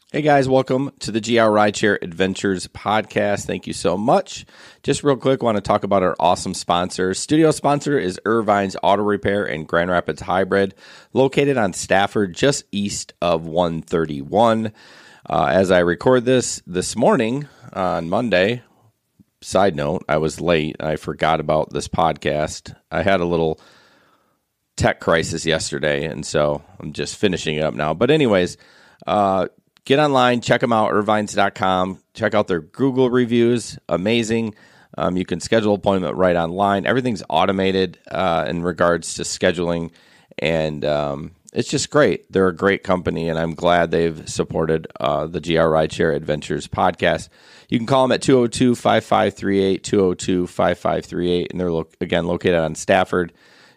Hey guys, welcome to the GR Rideshare Adventures podcast. Thank you so much. Just real quick, want to talk about our awesome sponsors. Studio sponsor is Irvine's Auto Repair and Grand Rapids Hybrid, located on Stafford, just east of 131. As I record this morning on Monday, side note, I was late. I forgot about this podcast. I had a little tech crisis yesterday, and so I'm just finishing it up now. But anyways, get online, check them out, irvines.com. Check out their Google reviews. Amazing. You can schedule an appointment right online. Everything's automated in regards to scheduling, and it's just great. They're a great company, and I'm glad they've supported the GR Rideshare Adventures podcast. You can call them at 202-5538, 202-5538, and they're, again, located on Stafford,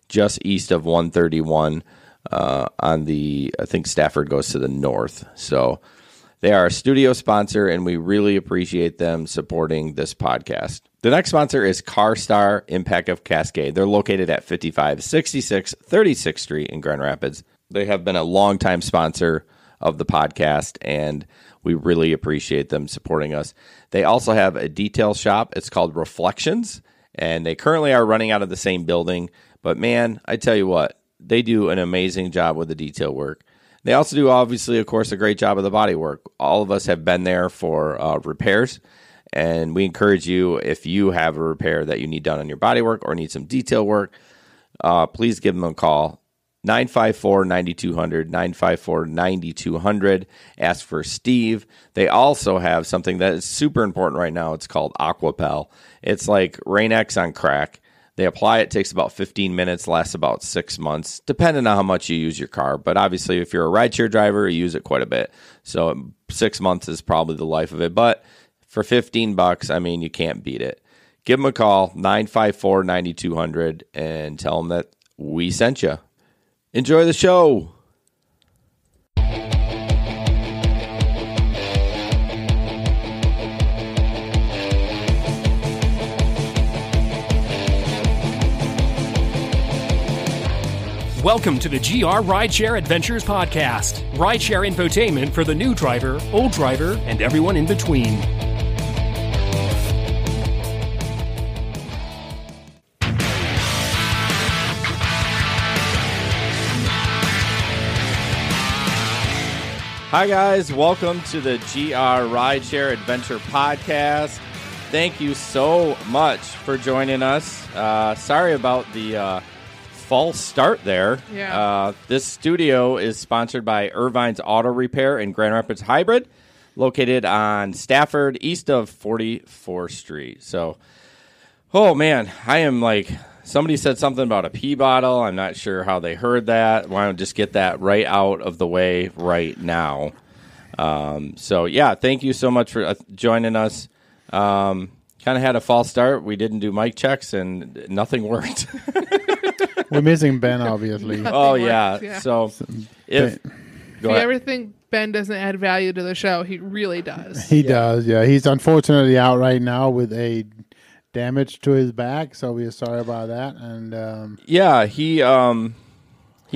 just east of 131 on the, I think Stafford goes to the north. So they are a studio sponsor, and we really appreciate them supporting this podcast. The next sponsor is CarStar Impact of Cascade. They're located at 5566 36th Street in Grand Rapids. They have been a longtime sponsor of the podcast, and we really appreciate them supporting us. They also have a detail shop. It's called Reflections, and they currently are running out of the same building. But man, I tell you what, they do an amazing job with the detail work. They also do, obviously, of course, a great job of the body work. All of us have been there for repairs, and we encourage you, if you have a repair that you need done on your body work or need some detail work, please give them a call. 954-9200, 954-9200. Ask for Steve. They also have something that is super important right now. It's called Aquapel. It's like Rain-X on crack. They apply it, takes about 15 minutes, lasts about 6 months, depending on how much you use your car. But obviously, if you're a rideshare driver, you use it quite a bit. So 6 months is probably the life of it. But for $15, I mean, you can't beat it. Give them a call, 954-9200, and tell them that we sent you. Enjoy the show. Welcome to the GR Rideshare Adventures podcast. Rideshare infotainment for the new driver, old driver, and everyone in between. Hi, guys. Welcome to the GR Rideshare Adventure podcast. Thank you so much for joining us. Sorry about the false start there. Yeah. This studio is sponsored by Irvine's Auto Repair and Grand Rapids Hybrid, located on Stafford, east of 44th Street. So, oh man, I am like, somebody said something about a pee bottle. I'm not sure how they heard that. Why don't just get that right out of the way right now. So yeah, thank you so much for joining us. Kind of had a false start. We didn't do mic checks and nothing worked. We're missing Ben, obviously. Oh, yeah. Works, yeah. So, if you ever think Ben doesn't add value to the show, he really does. He does, yeah. He's unfortunately out right now with a damage to his back, so we're sorry about that. And yeah, he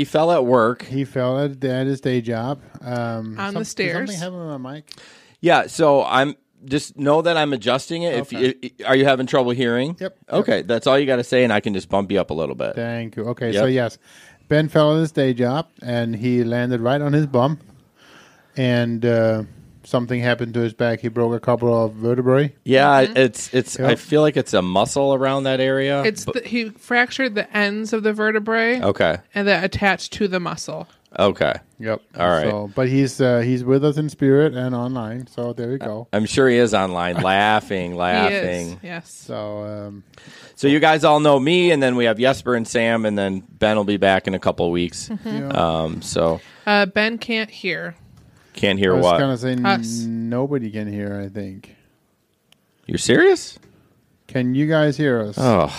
fell at work. He fell at his day job. On the stairs. Did something happen with my mic? Yeah, so I'm just know that I'm adjusting it. Okay. If are you having trouble hearing? Yep. Okay, that's all you got to say, and I can just bump you up a little bit. Thank you. Okay, Yep. so yes, Ben fell on his day job, and he landed right on his bum, and something happened to his back. He broke a couple of vertebrae. Yeah, it's. Yep. I feel like it's a muscle around that area. He fractured the ends of the vertebrae. Okay. And that attached to the muscle. Okay. Yep. All right. So, but he's with us in spirit and online. So there we go. I'm sure he is online, laughing. He is, yes. So So you guys all know me, and then we have Jesper and Sam, and then Ben will be back in a couple of weeks. Mm-hmm. So Ben can't hear. can't hear I was what? going to say Us. nobody can hear, I think. You're serious? Can you guys hear us? Oh,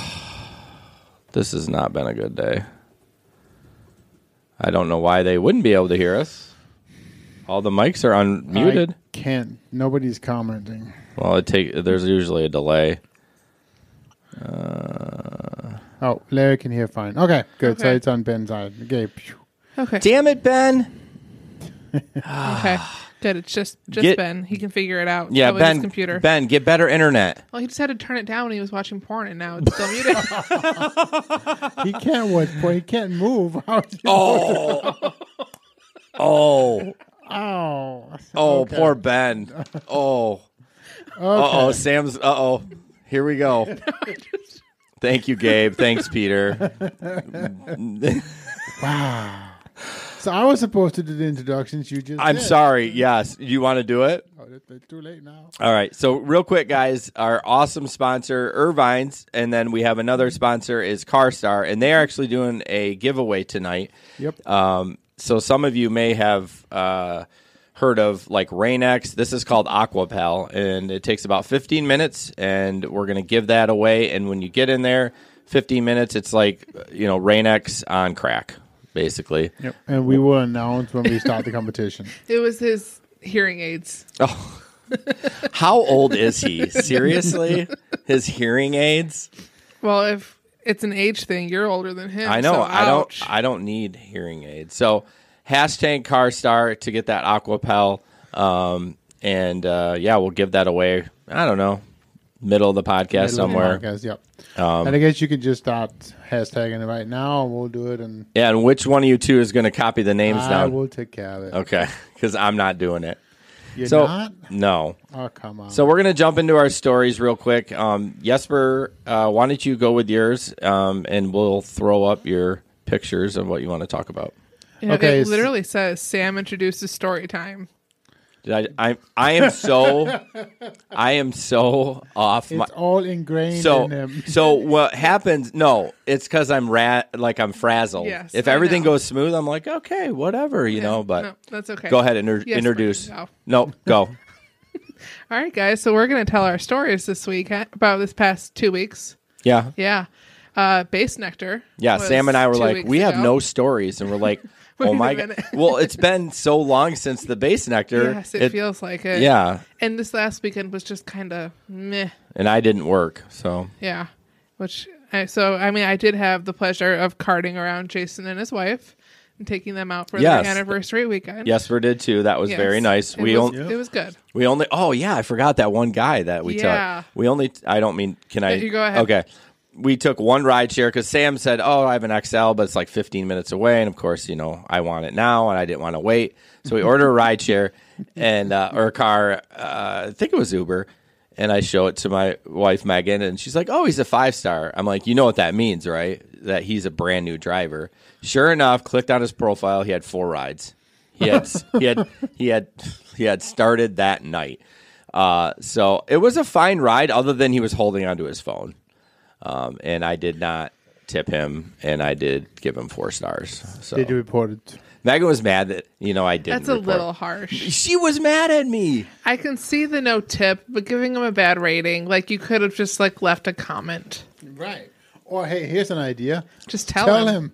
this has not been a good day. I don't know why they wouldn't be able to hear us. All the mics are unmuted. I can't. Nobody's commenting. Well, there's usually a delay. Oh, Larry can hear fine. Okay, good. So Okay. it's on Ben's side. Okay. Phew. Okay. Damn it, Ben. Okay. Good. It's just Ben. He can figure it out. Yeah, Probably his computer. Ben, get better internet. Well, he just had to turn it down when he was watching porn, and now it's still muted. He can't watch porn. He can't move. Oh. Oh, okay. Poor Ben. Oh. Okay. Sam's. Here we go. Thank you, Gabe. Thanks, Peter. Wow. So I was supposed to do the introductions. You just. I'm did. sorry. Yes. You want to do it? Oh, it's too late now. All right. So real quick, guys, our awesome sponsor, Irvine's, and then we have another sponsor is CarStar, and they're actually doing a giveaway tonight. Yep. So some of you may have heard of like Rain-X. This is called Aquapel, and it takes about 15 minutes, and we're going to give that away. And when you get in there, 15 minutes, it's like, Rain-X on crack, basically. Yep. And we will announce when we start the competition. It was his hearing aids. Oh, how old is he? Seriously? His hearing aids? Well, if it's an age thing, you're older than him. I know. So ouch. I don't need hearing aids. So hashtag CarStar to get that Aquapel. We'll give that away. I don't know. Middle of the podcast somewhere. Yep. And I guess you could just start hashtagging it right now, and we'll do it. And which one of you two is going to copy the names down? I will take care of it. Okay, because I'm not doing it. You're not? No. Oh, come on. So we're going to jump into our stories real quick. Jesper, why don't you go with yours, and we'll throw up your pictures of what you want to talk about. It literally says Sam introduces story time. I am so off. It's all ingrained in him. So what happens? No, it's because I'm frazzled. Yes, if everything goes smooth, I'm like, okay, whatever, But no, that's okay. Go ahead and introduce. No, go. All right, guys. So we're going to tell our stories this week about this past 2 weeks. Yeah. Yeah. Base Nectar. Yeah. Sam and I were like, we have no stories, and we're like. Oh my God. Well, it's been so long since the Base Nectar. Yes, it feels like it. Yeah. And this last weekend was just kind of meh. And I didn't work, so. Yeah. I did have the pleasure of carting around Jason and his wife and taking them out for their anniversary weekend. Jesper did too. That was very nice. It was good. I forgot that one guy that we took. Can I? You go ahead. Okay. We took one ride share because Sam said, I have an XL, but it's like 15 minutes away. And of course, I want it now and I didn't want to wait. So we ordered a ride share and or a car. I think it was Uber. And I show it to my wife, Megan, and she's like, he's a 5-star. I'm like, you know what that means, right? That he's a brand new driver. Sure enough, clicked on his profile. He had 4 rides. He had started that night. So it was a fine ride other than he was holding onto his phone. And I did not tip him, and I did give him 4 stars. So. Did you report it? Megan was mad that, I didn't That's a little harsh. She was mad at me. I can see the no tip, but giving him a bad rating, you could have just, left a comment. Right. Or, hey, here's an idea. Just tell him.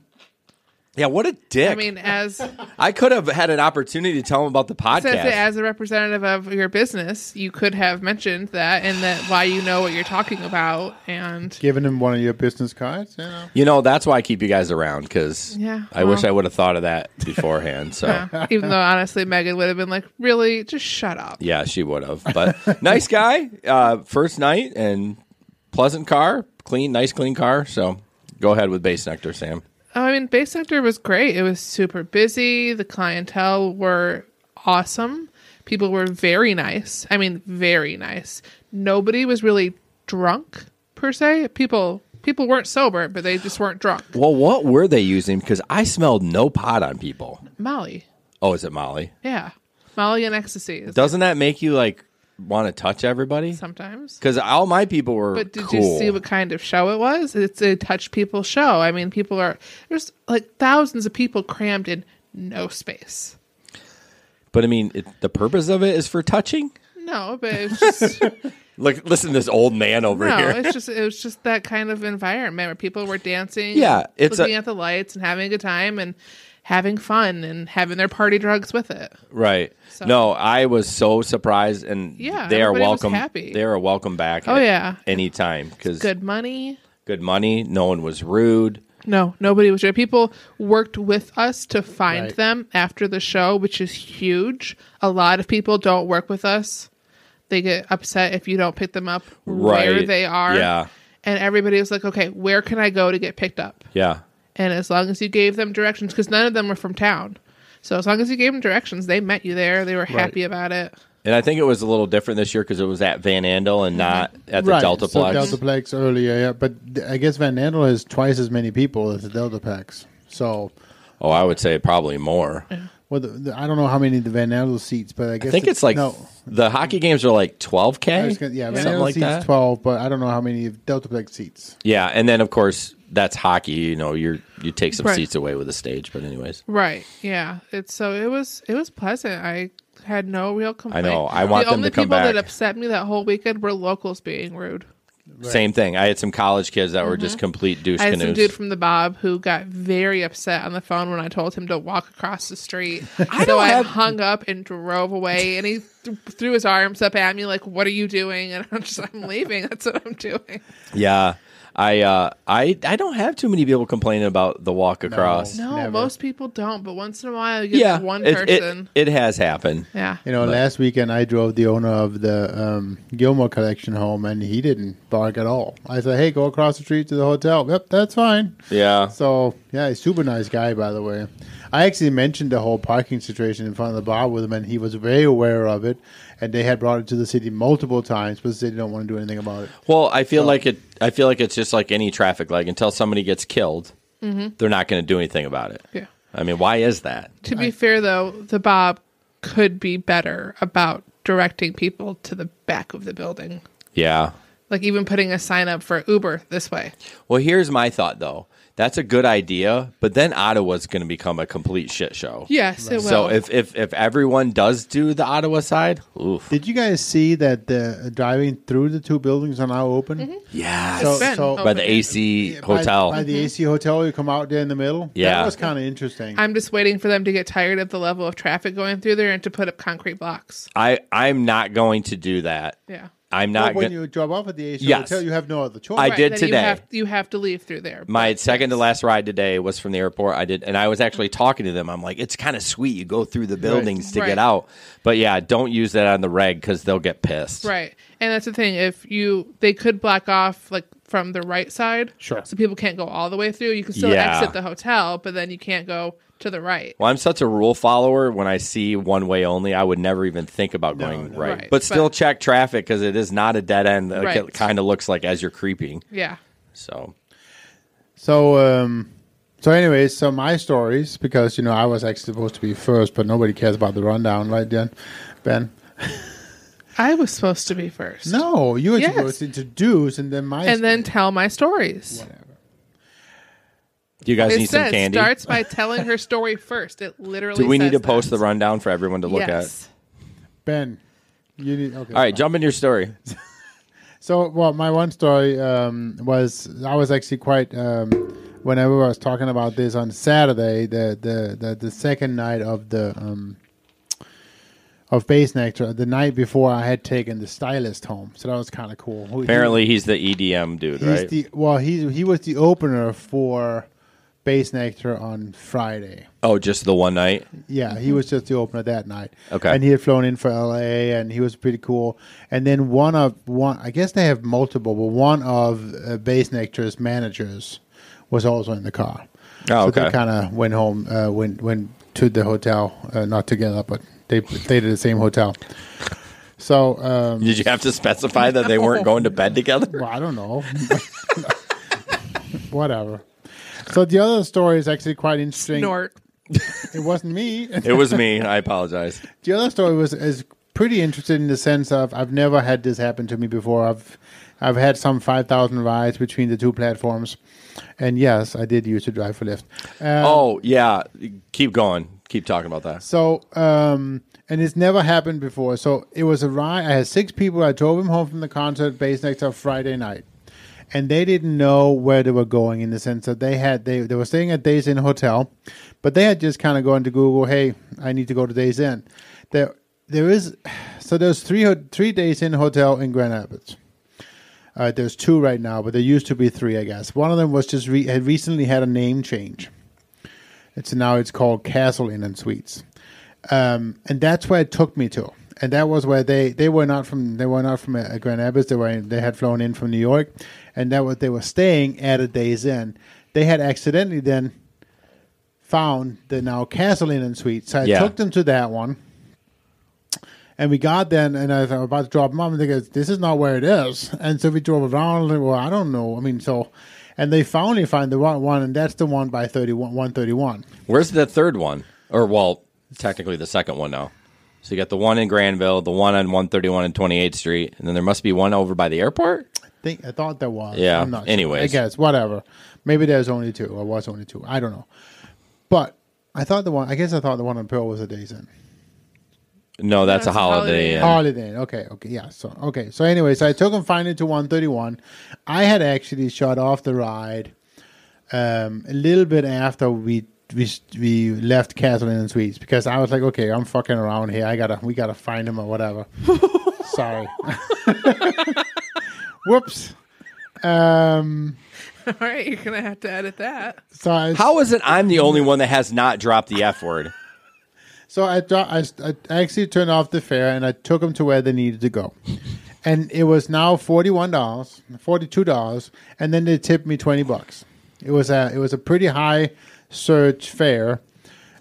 Yeah, what a dick. I mean, I could have had an opportunity to tell him about the podcast. As a representative of your business, you could have mentioned that and that why you know what you're talking about and giving him one of your business cards. That's why I keep you guys around because I wish I would have thought of that beforehand. So even though honestly, Megan would have been like, "Really, just shut up." Yeah, she would have. But nice guy, first night and pleasant car, nice clean car. So go ahead with Base Nectar, Sam. Base Nectar was great. It was super busy. The clientele were awesome. People were very nice. Very nice. Nobody was really drunk, per se. People weren't sober, but they just weren't drunk. Well, what were they using? Because I smelled no pot on people. Molly. Oh, is it Molly? Yeah. Molly and ecstasy. Doesn't that make you, want to touch everybody? Sometimes. Because all my people were But did cool. you see what kind of show it was? It's a touch people show. There's thousands of people crammed in no space. But the purpose of it is for touching? No, but it's just... listen to this old man over here. it was just that kind of environment where people were dancing. Yeah. Looking at the lights and having a good time and having fun and having their party drugs with it. Right. So. No, I was so surprised, and they are welcome. They are welcome back. Anytime because good money. Good money. No one was rude. No, nobody was there. People worked with us to find Right. them after the show, which is huge. A lot of people don't work with us. They get upset if you don't pick them up where Right. they are. Yeah. And everybody was like, okay, where can I go to get picked up? Yeah. And as long as you gave them directions, because none of them were from town. So as long as you gave them directions, they met you there. They were happy about it. And I think it was a little different this year because it was at Van Andel and not at the Right. Deltaplex. So Deltaplex earlier, yeah. But I guess Van Andel has twice as many people as the Deltaplex. So, Oh, I would say probably more. well, I don't know how many the Van Andel seats, but I guess I think it's like no. the hockey games are like 12K, I was gonna, yeah, Van something Andel like seats that. 12, but I don't know how many Deltaplex seats. Yeah, and then of course that's hockey. You know, you take some Right. seats away with the stage, but anyways. Right. Yeah. It was pleasant. I had no real complaint. know. I want the them to only come people that back. upset me that whole weekend were locals being rude. Same thing. I had some college kids that were just complete douche I had some canoes. dude from the Bob who got very upset on the phone when I told him to walk across the street. don't So I have- hung up and drove away, and he threw his arms up at me like, "What are you doing?" And I'm leaving. That's what I'm doing. Yeah. I don't have too many people complaining about the walk across. No, Never. most people don't. But once in a while, you get Yeah, one it- person. It has happened. Yeah. You know, last weekend I drove the owner of the Gilmore collection home, and he didn't bark at all. I said, "Hey, go across the street to the hotel." Yep, that's fine. Yeah. So yeah, he's a super nice guy, by the way. I actually mentioned the whole parking situation in front of the bar with him, and he was very aware of it. And they had brought it to the city multiple times, but the city don't want to do anything about it. Well, I feel like it's just like any traffic light. Until somebody gets killed, they're not going to do anything about it. Yeah. I mean, why is that? To be fair, though, the Bob could be better about directing people to the back of the building. Yeah. Like even putting a sign up for Uber this way. Well, here's my thought, though. That's a good idea, but then Ottawa's going to become a complete shit show. Yes, it will. So if everyone does do the Ottawa side, oof. Did you guys see that the driving through the two buildings are now open? Yes. So- been so- open. By the AC hotel. By the AC hotel, you come out there in the middle. Yeah. That was kind of interesting. I'm just waiting for them to get tired of the level of traffic going through there and to put up concrete blocks. I'm not going to do that. Yeah. I'm But not when going you drop off at the AC Yes. hotel, you have no other choice. I did then today. You have to leave through there. My But second to yes. last ride today was from the airport. And I was actually talking to them. I'm like, it's kind of sweet. You go through the buildings to Right. get out. But yeah, don't use that on the reg because they'll get pissed. Right. And that's the thing. They could block off like from the right side. Sure. So people can't go all the way through. You can still Yeah. exit the hotel, but then you can't go to the right. Well, I'm such a rule follower. When I see one way only, I would never even think about going right. Right. But still But- check traffic because it is not a dead end. Like Right. it kind of looks like as you're creeping. Yeah. So So anyways, so my stories, because, you know, I was actually supposed to be first, but nobody cares about the rundown, right, Ben? I was supposed to be first. No, you were Yes. supposed to introduce and then my And then tell my stories. do you guys It need some says candy? starts by telling her story first. It literally Do we need to says post that. the rundown for everyone to look Yes. Ben, you need, okay. at? All right, jump into your story. So, well, my one story was I was actually quite whenever I was talking about this on Saturday, the second night of the of Base Nectar, the night before I had taken the stylist home, so that was kind of cool. Apparently, he's the EDM dude, right? He was the opener for Base Nectar on Friday. Oh, just the one night? Yeah, he was just the opener that night. Okay. And he had flown in for LA, and he was pretty cool. And then one, I guess they have multiple, but one of Base Nectar's managers was also in the car. Oh, So okay. they kind of went home, went to the hotel, not together, but they stayed at the same hotel. So, Did you have to specify that they weren't going to bed together? well, I don't know. Whatever. So the other story is actually quite interesting. Snort. It wasn't me. It was me. I apologize. The other story is pretty interesting in the sense of I've never had this happen to me before. I've had some 5,000 rides between the two platforms, and yes, I did use to drive for Lyft. Oh, yeah. Keep going. Keep talking about that. So, and it's never happened before. So it was a ride. I had 6 people. I drove them home from the concert Base Nectar Friday night, and they didn't know where they were going in the sense that they were staying at Days Inn Hotel, but they had just kind of gone to Google. Hey, I need to go to Days Inn. There's 3 Days Inn Hotel in Grand Rapids. There's 2 right now, but there used to be 3, I guess. One of them was just had recently had a name change. Now it's called Castle Inn and Suites, and that's where it took me to. And that was where they were not from Grand Rapids. They had flown in from New York, and that was they were staying at a Days Inn. They had accidentally then found the now Castle Inn and Suites. So I took them to that one. And we got there, and I was about to drop them off, and they go, this is not where it is. And so we drove around, and well, I don't know. I mean, and they finally find the one, and that's the one by 131. Where's the third one? Or, well, technically the second one now. So you got the one in Granville, the one on 131 and 28th Street, and then there must be one over by the airport? I thought there was. Yeah, I'm not sure. anyways. I guess, whatever. Maybe there's only 2, or was only 2. I don't know. But I thought the one on Pearl was a Days Inn. No, that's a Holiday Inn. Holiday Inn. Okay, yeah. So anyways, I took him finally to 131. I had actually shut off the ride a little bit after we left Castle Inn and Suites because I was like, okay, I'm fucking around here. We gotta find him or whatever. Sorry. Whoops. All right, you're gonna have to edit that. So how is it I'm the only one that has not dropped the F word? So I actually turned off the fare and I took them to where they needed to go. And it was now $42, and then they tipped me $20. It was a pretty high surge fare.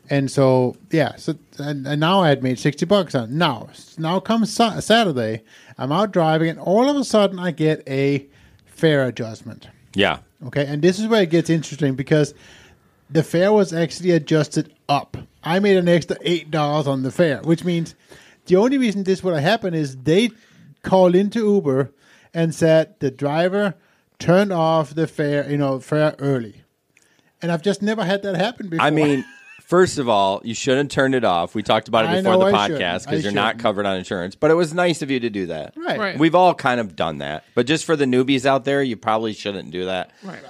And so, and now I had made $60 on. Now comes Saturday. I'm out driving, and all of a sudden I get a fare adjustment. Yeah. Okay, and this is where it gets interesting because the fare was actually adjusted up. I made an extra $8 on the fare, which means the only reason this would have happened is they called into Uber and said the driver turned off the fare early. And I've just never had that happen before. I mean, first of all, you shouldn't turn it off. We talked about it before the podcast because you're not covered on insurance. But it was nice of you to do that. Right. We've all kind of done that. But just for the newbies out there, you probably shouldn't do that. Right.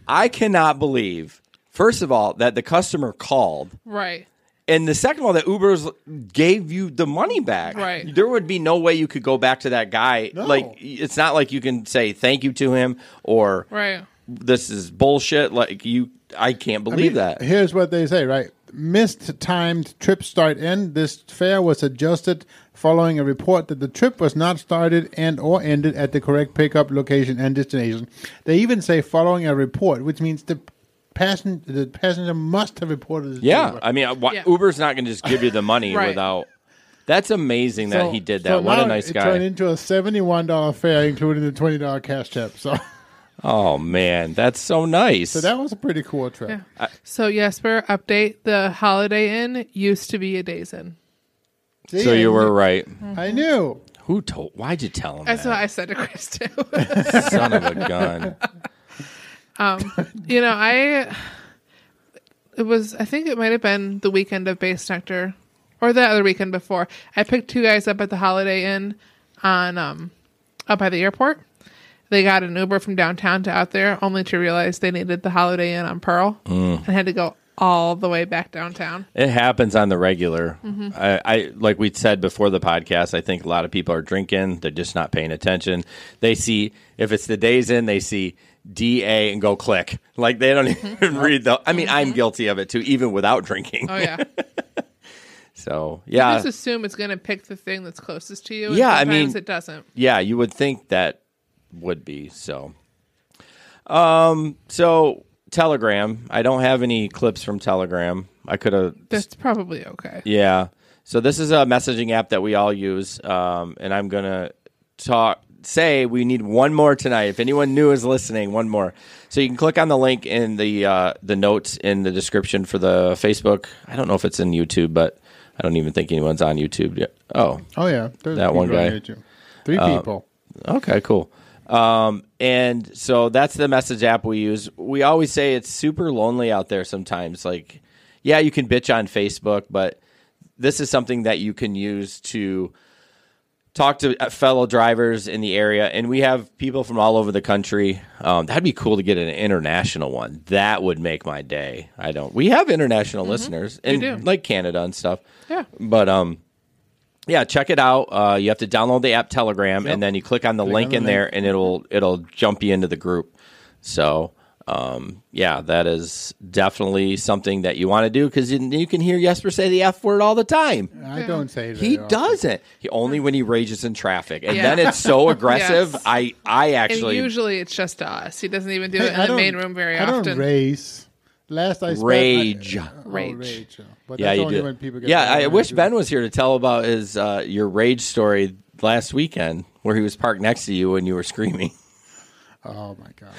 I cannot believe, first of all, that the customer called. Right. And the second one, that Uber's gave you the money back. Right. There would be no way you could go back to that guy. No. Like, it's not like you can say thank you to him or this is bullshit. Like, I can't believe that. Here's what they say, right? Missed timed trip start end. This fare was adjusted following a report that the trip was not started and or ended at the correct pickup location and destination. They even say following a report, which means the passenger must have reported it. Yeah, I mean, Uber's not going to just give you the money Right. without. That's amazing that he did that. So What a now nice it guy. turned into a $71 fare, including the $20 cash tip. So Oh man, that's so nice. that was a pretty cool trip. Yeah. So Jesper, update: the Holiday Inn used to be a Days Inn. See, So you were right. I knew. Who told? Why'd you tell him That's that? what I said to Chris too. Son of a gun. I think it might have been the weekend of Base Nectar or the other weekend before. I picked 2 guys up at the Holiday Inn on up by the airport. They got an Uber from downtown to out there, only to realize they needed the Holiday Inn on Pearl and had to go all the way back downtown. It happens on the regular. Mm-hmm. I like we said before the podcast, I think a lot of people are drinking. They're just not paying attention. They see, if it's the Days Inn, they see DA and go click. Like they don't even read the. I mean, I'm guilty of it too, even without drinking. Oh, yeah. So, You yeah. just assume it's going to pick the thing that's closest to you. And Yeah, I sometimes mean- it doesn't. Yeah, you would think that would be so. So Telegram. I don't have any clips from Telegram. I could have. That's probably okay. Yeah. So this is a messaging app that we all use, and I'm gonna say we need one more tonight. If anyone new is listening, one more. So you can click on the link in the notes in the description for the Facebook. I don't know if it's in YouTube, but I don't even think anyone's on YouTube yet. Oh yeah. There's that one people on guy. YouTube. 3 people. Okay, cool. And so that's the message app we use. We always say it's super lonely out there sometimes. Like, yeah, you can bitch on Facebook, but this is something that you can use to talk to fellow drivers in the area. And we have people from all over the country. That'd be cool to get an international one. That would make my day. We have international listeners do. and like Canada and stuff. Yeah. But, Yeah, check it out. You have to download the app Telegram, and then you click on the link in there, and it'll jump you into the group. So, that is definitely something that you want to do because you can hear Jesper say the F word all the time. I don't say it. He doesn't. Only when he rages in traffic, and then it's so aggressive. Yes. I actually And usually it's just us. He doesn't even do it in the main room very often. I don't race. Last I rage. Rage. But Yeah, that's you only do. when people get Yeah, mad I when wish do Ben it. was here to tell about his your rage story last weekend, where he was parked next to you and you were screaming. Oh my god!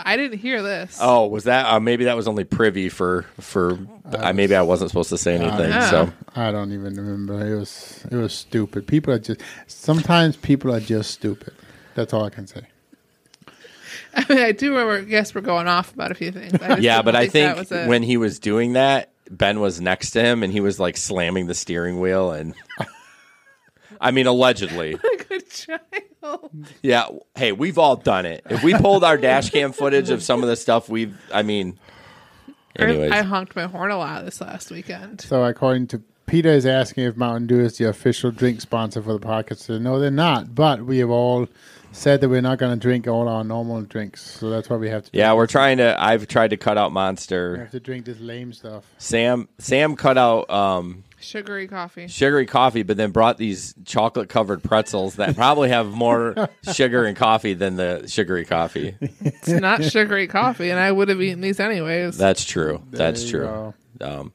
I didn't hear this. Oh, was that maybe that was only privy for maybe I wasn't supposed to say anything. So I don't even remember. It was stupid. Sometimes people are just stupid. That's all I can say. I mean, I do remember Jesper going off about a few things. but I think that was it. when he was doing that, Ben was next to him and he was like slamming the steering wheel and I mean allegedly. Good child. Yeah. Hey, we've all done it. If we pulled our dash cam footage of some of the stuff anyways. I honked my horn a lot this last weekend. So according to Peter is asking if Mountain Dew is the official drink sponsor for the podcast. So no, they're not. But we have all said that we're not going to drink all our normal drinks. So that's why we have to. Yeah, I've tried to cut out Monster. We have to drink this lame stuff. Sam cut out Sugary coffee, but then brought these chocolate covered pretzels that probably have more sugar and coffee than the sugary coffee. It's not sugary coffee, and I would have eaten these anyways. That's true. That's There true. you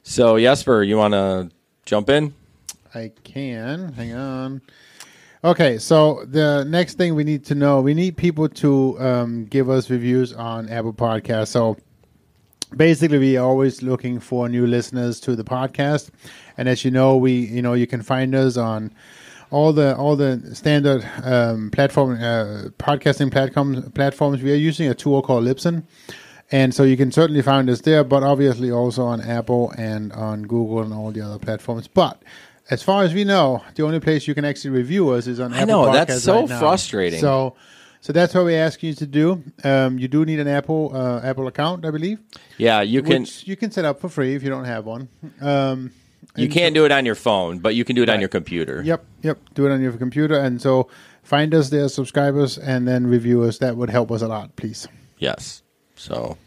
So Jesper, you want to jump in? I can. Hang on. Okay, so the next thing we need to know, we need people to give us reviews on Apple Podcasts. So basically, we are always looking for new listeners to the podcast, and as you know, you can find us on all the standard podcasting platforms. We are using a tool called Libsyn, and so you can certainly find us there, but obviously also on Apple and on Google and all the other platforms. But as far as we know, the only place you can actually review us is on Apple know, Podcasts that's so right now. frustrating. So that's what we ask you to do. You do need an Apple account, I believe. Yeah, you can. Which you can set up for free if you don't have one. You can't do it on your phone, but you can do it on Right. your computer. Yep. Do it on your computer, and so find us there, subscribers, and then review us. That would help us a lot, please. Yes. So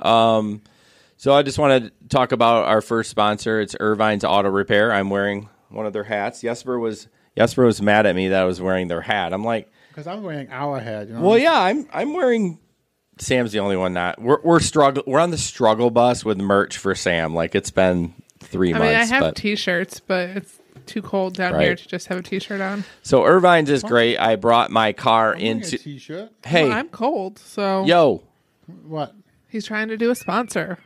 I just want to talk about our first sponsor. It's Irvine's Auto Repair. I'm wearing one of their hats. Jesper was mad at me that I was wearing their hat. I'm like, because I'm wearing our hat. You know? well, yeah, I'm wearing. Sam's the only one not. We're on the struggle bus with merch for Sam. Like it's been 3 months. I mean, I have but, T-shirts, but it's too cold down Right. here to just have a T-shirt on. so Irvine's is great. I brought my car I'm wearing into. a T-shirt. Hey, Well, I'm cold, so yo. What? he's trying to do a sponsor.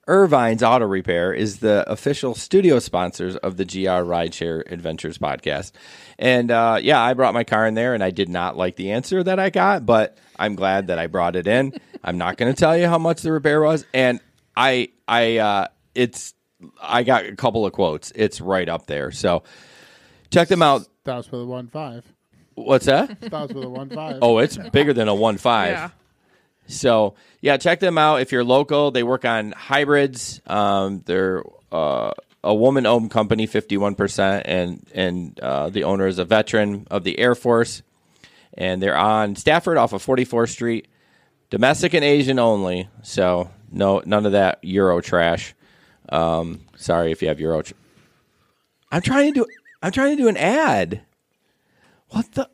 Irvine's Auto Repair is the official studio sponsors of the GR Rideshare Adventures podcast. And I brought my car in there, and I did not like the answer that I got, but I'm glad that I brought it in. I'm not going to tell you how much the repair was, and I got a couple of quotes. It's right up there. So check them out. Starts with a 1.5. What's that? Starts with a 1.5. Oh, it's bigger than a 1.5. Yeah. So, yeah, check them out. If you're local, they work on hybrids. They're a woman-owned company, 51%, and the owner is a veteran of the Air Force. And they're on Stafford off of 44th Street. Domestic and Asian only. So, none of that Euro trash. Sorry if you have Euro. I'm trying to do an ad. What the?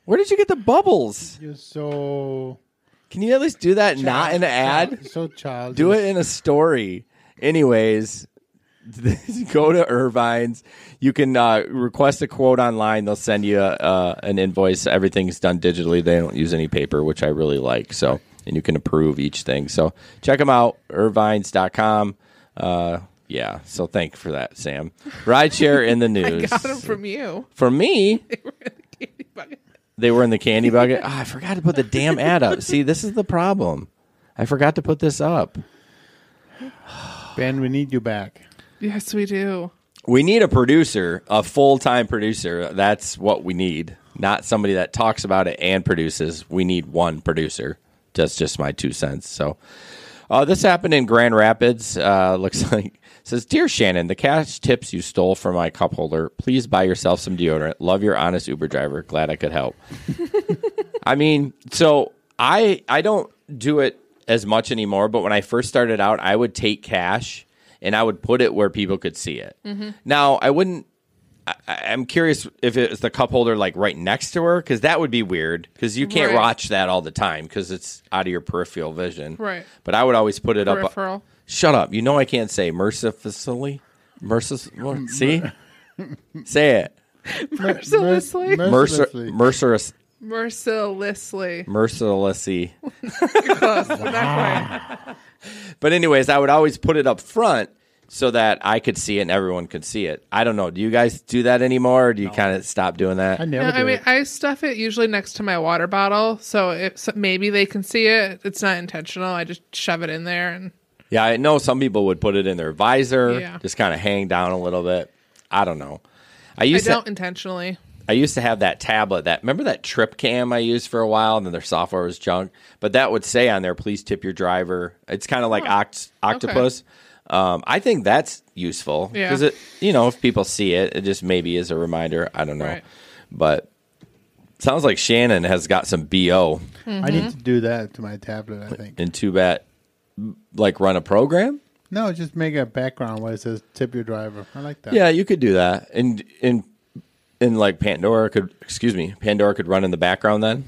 Where did you get the bubbles? You're so... Can you at least do that not in an ad? So childish. Do it in a story. Anyways, go to Irvine's. You can request a quote online. They'll send you an invoice. Everything's done digitally. They don't use any paper, which I really like. So, and you can approve each thing. So check them out, irvines.com. Yeah, so thank you for that, Sam. Rideshare in the I news. got them from you. For me, They were in the candy bucket. they were in the candy bucket. I forgot to put the damn ad up. See, this is the problem. I forgot to put this up. Ben, we need you back. Yes, we do. We need a producer, a full-time producer. That's what we need. Not somebody that talks about it and produces. We need one producer. That's just my 2 cents. So, This happened in Grand Rapids. Looks like says, "Dear Shannon, the cash tips you stole from my cup holder. Please buy yourself some deodorant. Love your honest Uber driver. Glad I could help." I mean, so I don't do it as much anymore. But when I first started out, I would take cash and I would put it where people could see it. Now I wouldn't. I'm curious if it's the cup holder like right next to her, because that would be weird because you can't watch that all the time because it's out of your peripheral vision. Right. But I would always put it Peripheral. up. Shut up. You know I can't say mercifully. See? Say it. Mercilessly. Mercilessly. Mercilessly. Close, but not quite. But anyways, I would always put it up front so that I could see it and everyone could see it. I don't know. Do you guys do that anymore, or do you kind of stop doing that? I never do I mean, it. I stuff it usually next to my water bottle, so maybe they can see it. It's not intentional. I just shove it in there. And Yeah, I know some people would put it in their visor, Yeah. just kind of hang down a little bit. I don't know. I don't intentionally. I used to have that tablet. Remember that Trip Cam I used for a while, and then their software was junk. But that would say on there, "Please tip your driver." It's kind of like Octopus. I think that's useful because if people see it, it just maybe is a reminder. I don't know, Right. but it sounds like Shannon has got some BO. I need to do that to my tablet, I think. And too bad, like run a program. No, just make a background where it says "tip your driver." I like that. Yeah, you could do that, and like Pandora could run in the background then.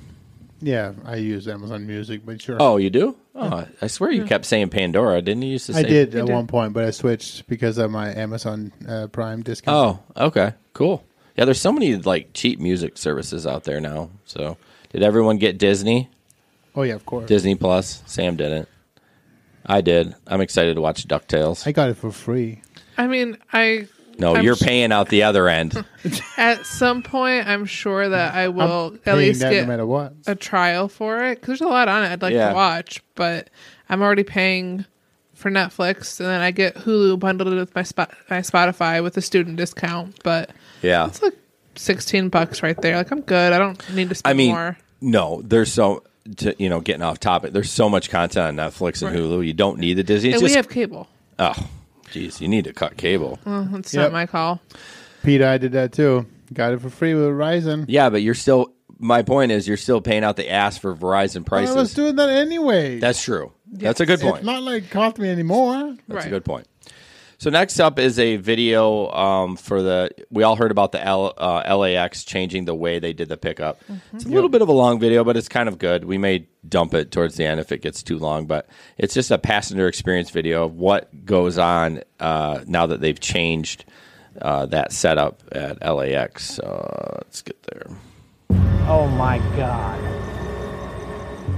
Yeah, I use Amazon Music, but sure. Oh, you do? Oh, I swear you kept saying Pandora. Didn't you used to say? I did at one point, but I switched because of my Amazon Prime discount. Oh, okay, cool. Yeah, there's so many like cheap music services out there now. So, did everyone get Disney? Oh yeah, of course. Disney Plus. Sam didn't. I did. I'm excited to watch DuckTales. I got it for free. I mean, No, you're paying out the other end. at some point, I'm sure that I will at Paying least that get no matter what. a trial for it, because there's a lot on it I'd like to watch, but I'm already paying for Netflix, and then I get Hulu bundled with my Spotify with a student discount, but Yeah. it's like $16 right there. Like, I'm good. I don't need to spend more. No, there's getting off topic. There's so much content on Netflix and Hulu. You don't need the Disney. And we have cable. Oh, geez, you need to cut cable. It's not my call. Peter, I did that too. Got it for free with Verizon. Yeah, but you're still. My point is, you're still paying out the ass for Verizon prices. I was doing that anyway. That's true. That's a good point. It's not like it cost me anymore. That's a good point. So next up is a video we all heard about the LAX changing the way they did the pickup. It's a little bit of a long video, but it's kind of good. We may dump it towards the end if it gets too long, but it's just a passenger experience video of what goes on now that they've changed that setup at LAX. Let's get there. Oh my God.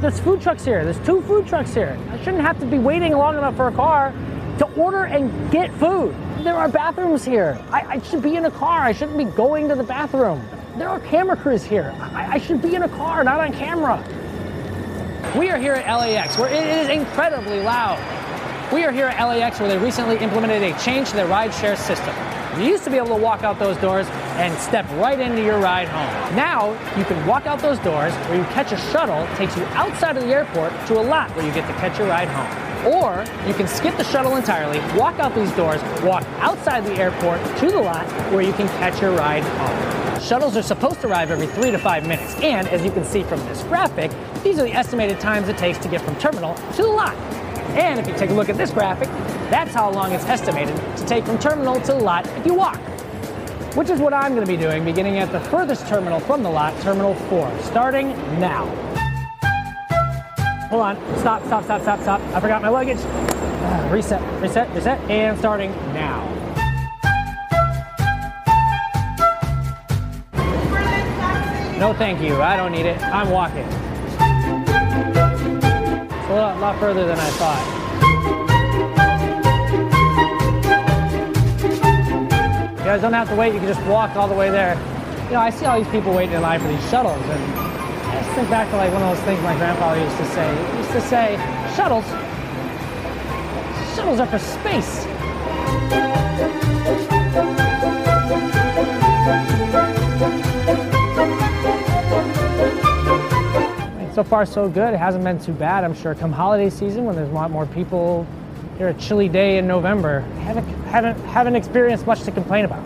There's food trucks here. There's 2 food trucks here. I shouldn't have to be waiting long enough for a car to order and get food. There are bathrooms here. I should be in a car. I shouldn't be going to the bathroom. There are camera crews here. I should be in a car, not on camera. We are here at LAX, where it is incredibly loud. We are here at LAX, where they recently implemented a change to their rideshare system. You used to be able to walk out those doors and step right into your ride home. Now, you can walk out those doors where you catch a shuttle, takes you outside of the airport to a lot where you get to catch your ride home. Or you can skip the shuttle entirely, walk out these doors, walk outside the airport to the lot where you can catch your ride home. Shuttles are supposed to arrive every 3 to 5 minutes, and as you can see from this graphic, these are the estimated times it takes to get from terminal to the lot. And if you take a look at this graphic, that's how long it's estimated to take from terminal to the lot if you walk. Which is what I'm going to be doing, beginning at the furthest terminal from the lot, Terminal 4, starting now. Hold on, stop. I forgot my luggage. Reset, and starting now. No thank you, I don't need it, I'm walking. It's a lot further than I thought. You guys don't have to wait, you can just walk all the way there. You know, I see all these people waiting in line for these shuttles, and I just think back to like one of those things my grandfather used to say. He used to say, shuttles are for space. So so far so good. It hasn't been too bad. I'm sure come holiday season when there's a lot more people here, a chilly day in November, haven't experienced much to complain about.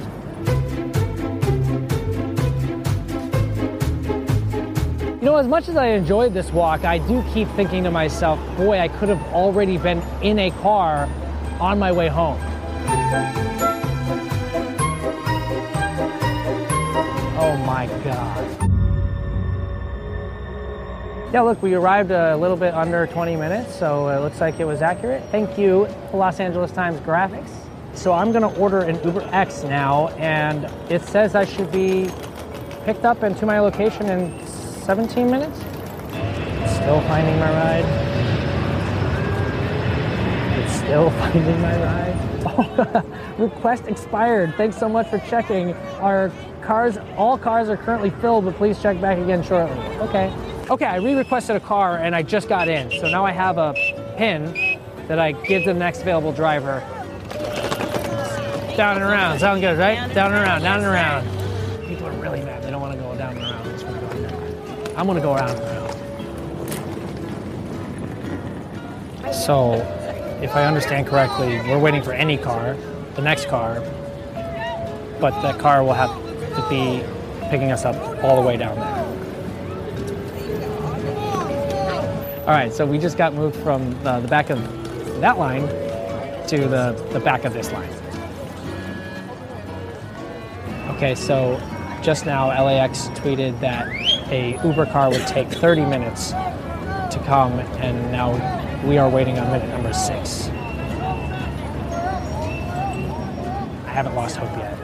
You know, as much as I enjoyed this walk, I do keep thinking to myself, boy, I could have already been in a car on my way home. Oh my God. Yeah, look, we arrived a little bit under 20 minutes, so it looks like it was accurate. Thank you, Los Angeles Times Graphics. So I'm gonna order an Uber X now, and it says I should be picked up and to my location in 17 minutes. Still finding my ride. It's still finding my ride. Oh, request expired. Thanks so much for checking. All cars are currently filled, but please check back again shortly. Okay, I re-requested a car and I just got in. So now I have a PIN that I give to the next available driver. Down and around, sound good, right? Down and around, down and around. People are really mad. They don't want to go down and around. They just want to go down. I'm gonna go around and around. So, if I understand correctly, we're waiting for any car, the next car, but that car will have to be picking us up all the way down there. All right, so we just got moved from the back of that line to the back of this line. Okay, so just now LAX tweeted that a Uber car would take 30 minutes to come, and now we are waiting on minute number 6. I haven't lost hope yet.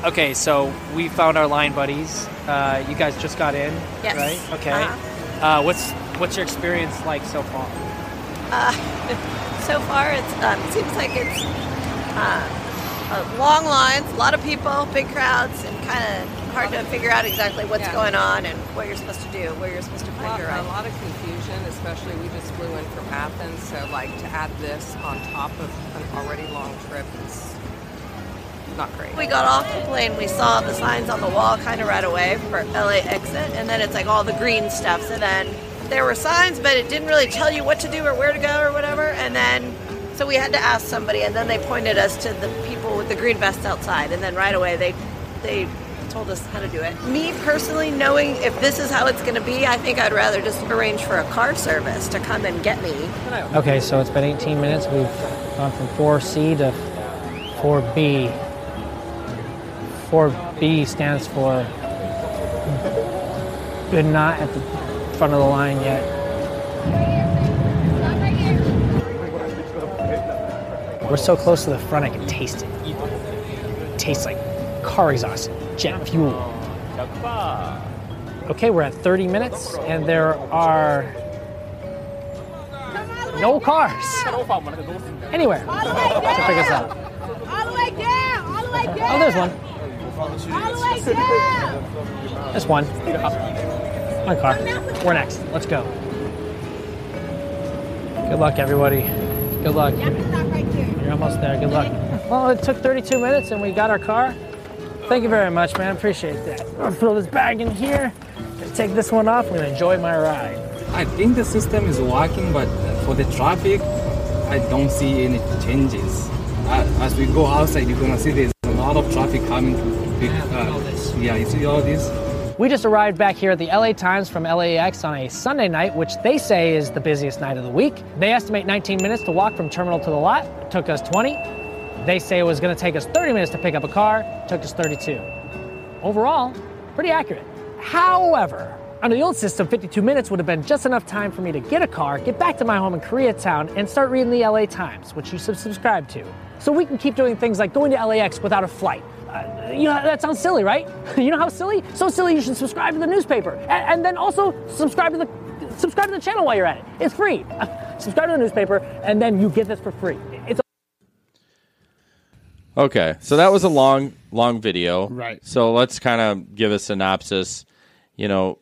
Okay, so we found our line buddies. You guys just got in, yes. Right? Okay. What's your experience like so far? So far, it seems like it's long lines, a lot of people, big crowds, and kind of hard to figure out exactly what's going on and what you're supposed to do, where you're supposed to find your ride. A lot of confusion, especially we just flew in from Athens, so like to add this on top of an already long trip is not great. We got off the plane, we saw the signs on the wall kind of right away for LA exit, and then it's like all the green stuff. So then there were signs, but it didn't really tell you what to do or where to go or whatever. And then, so we had to ask somebody, and then they pointed us to the people with the green vests outside. And then right away they told us how to do it. Me personally, knowing if this is how it's going to be, I think I'd rather just arrange for a car service to come and get me. Okay, so it's been 18 minutes. We've gone from 4C to 4B. 4B stands for good, not at the front of the line yet. We're so close to the front, I can taste it. It tastes like car exhaust, jet fuel. Okay, we're at 30 minutes, and there are no cars anywhere to pick us up. All the way down, all the way down. Oh, there's one. All the way down. There's one. One car. We're next. Let's go. Good luck, everybody. Good luck. You're almost there. Good luck. Well, it took 32 minutes and we got our car. Thank you very much, man. Appreciate that. I'll throw this bag in here. Take this one off. I'm going to enjoy my ride. I think the system is working, but for the traffic, I don't see any changes. As we go outside, you're going to see there's a lot of traffic coming to pick yeah, you see all this? We just arrived back here at the LA Times from LAX on a Sunday night, which they say is the busiest night of the week. They estimate 19 minutes to walk from terminal to the lot. It took us 20. They say it was going to take us 30 minutes to pick up a car. It took us 32. Overall, pretty accurate. However, under the old system, 52 minutes would have been just enough time for me to get a car, get back to my home in Koreatown, and start reading the LA Times, which you should subscribe to. So we can keep doing things like going to LAX without a flight. You know, that sounds silly, right? You know how silly? So silly you should subscribe to the newspaper. And then also subscribe to the channel while you're at it. It's free. Subscribe to the newspaper, and then you get this for free. It's Okay, so that was a long video. Right. So let's kind of give a synopsis. You know,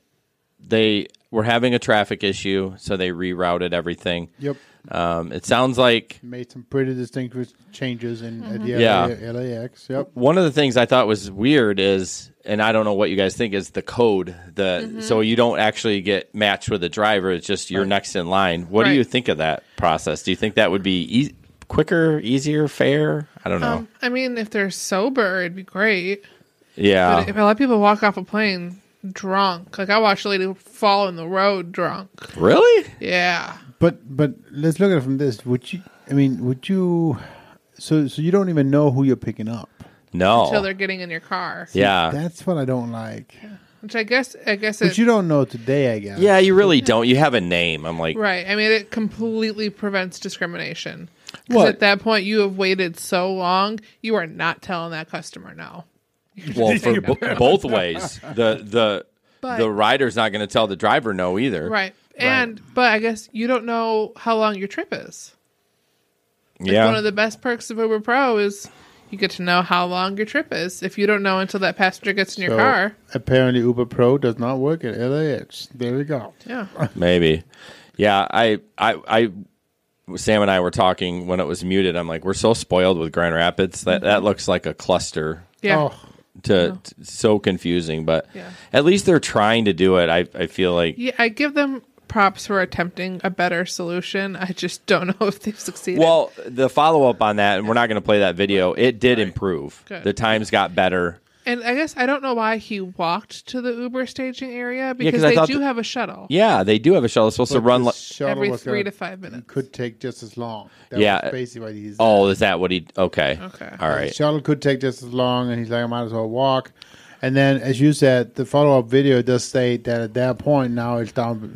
they we're having a traffic issue, so they rerouted everything. Yep. It sounds like Made some pretty distinct changes at the Yeah. LAX. Yep. one of the things I thought was weird is, and I don't know what you guys think, is the code. So you don't actually get matched with a driver. It's just you're next in line. What do Right. you think of that process? Do you think that would be quicker, easier, fair? I don't know. I mean, if they're sober, it'd be great. Yeah. But if I let people walk off a plane drunk, like I watched a lady fall in the road drunk. Really? Yeah. But let's look at it from this. Would you? So you don't even know who you're picking up. No. Until they're getting in your car. Yeah. That's what I don't like. Which I guess But you don't know today, I guess. Yeah, you really don't. You have a name. I'm like, right. I mean, it completely prevents discrimination. Because What? at that point, you have waited so long, you are not telling that customer no. well, for both ways. The But- rider's not going to tell the driver no either. Right. But I guess you don't know how long your trip is. Like Yeah. one of the best perks of Uber Pro is you get to know how long your trip is. If you don't know until that passenger gets in your car. Apparently, Uber Pro does not work at LAX. There we go. Yeah. Maybe. Yeah, I Sam and I were talking when it was muted. I'm like, we're so spoiled with Grand Rapids that looks like a cluster. Yeah. Oh, So confusing, but Yeah. at least they're trying to do it. I feel like Yeah, I give them props for attempting a better solution. I just don't know if they've succeeded. well, the follow up on that, and we're not going to play that video. It did improve. Good. The times got better. and I guess I don't know why he walked to the Uber staging area 'cause because I they thought do have a shuttle Yeah, they do have a shuttle. It's supposed to run. the shuttle every was 3 gonna- to 5 minutes. could take just as long. That Yeah. was basically what he's. Oh, is that what he? Okay. Okay. All The right. shuttle could take just as long, and he's like, I might as well walk. And then, as you said, the follow-up video does state that at that point now it's down,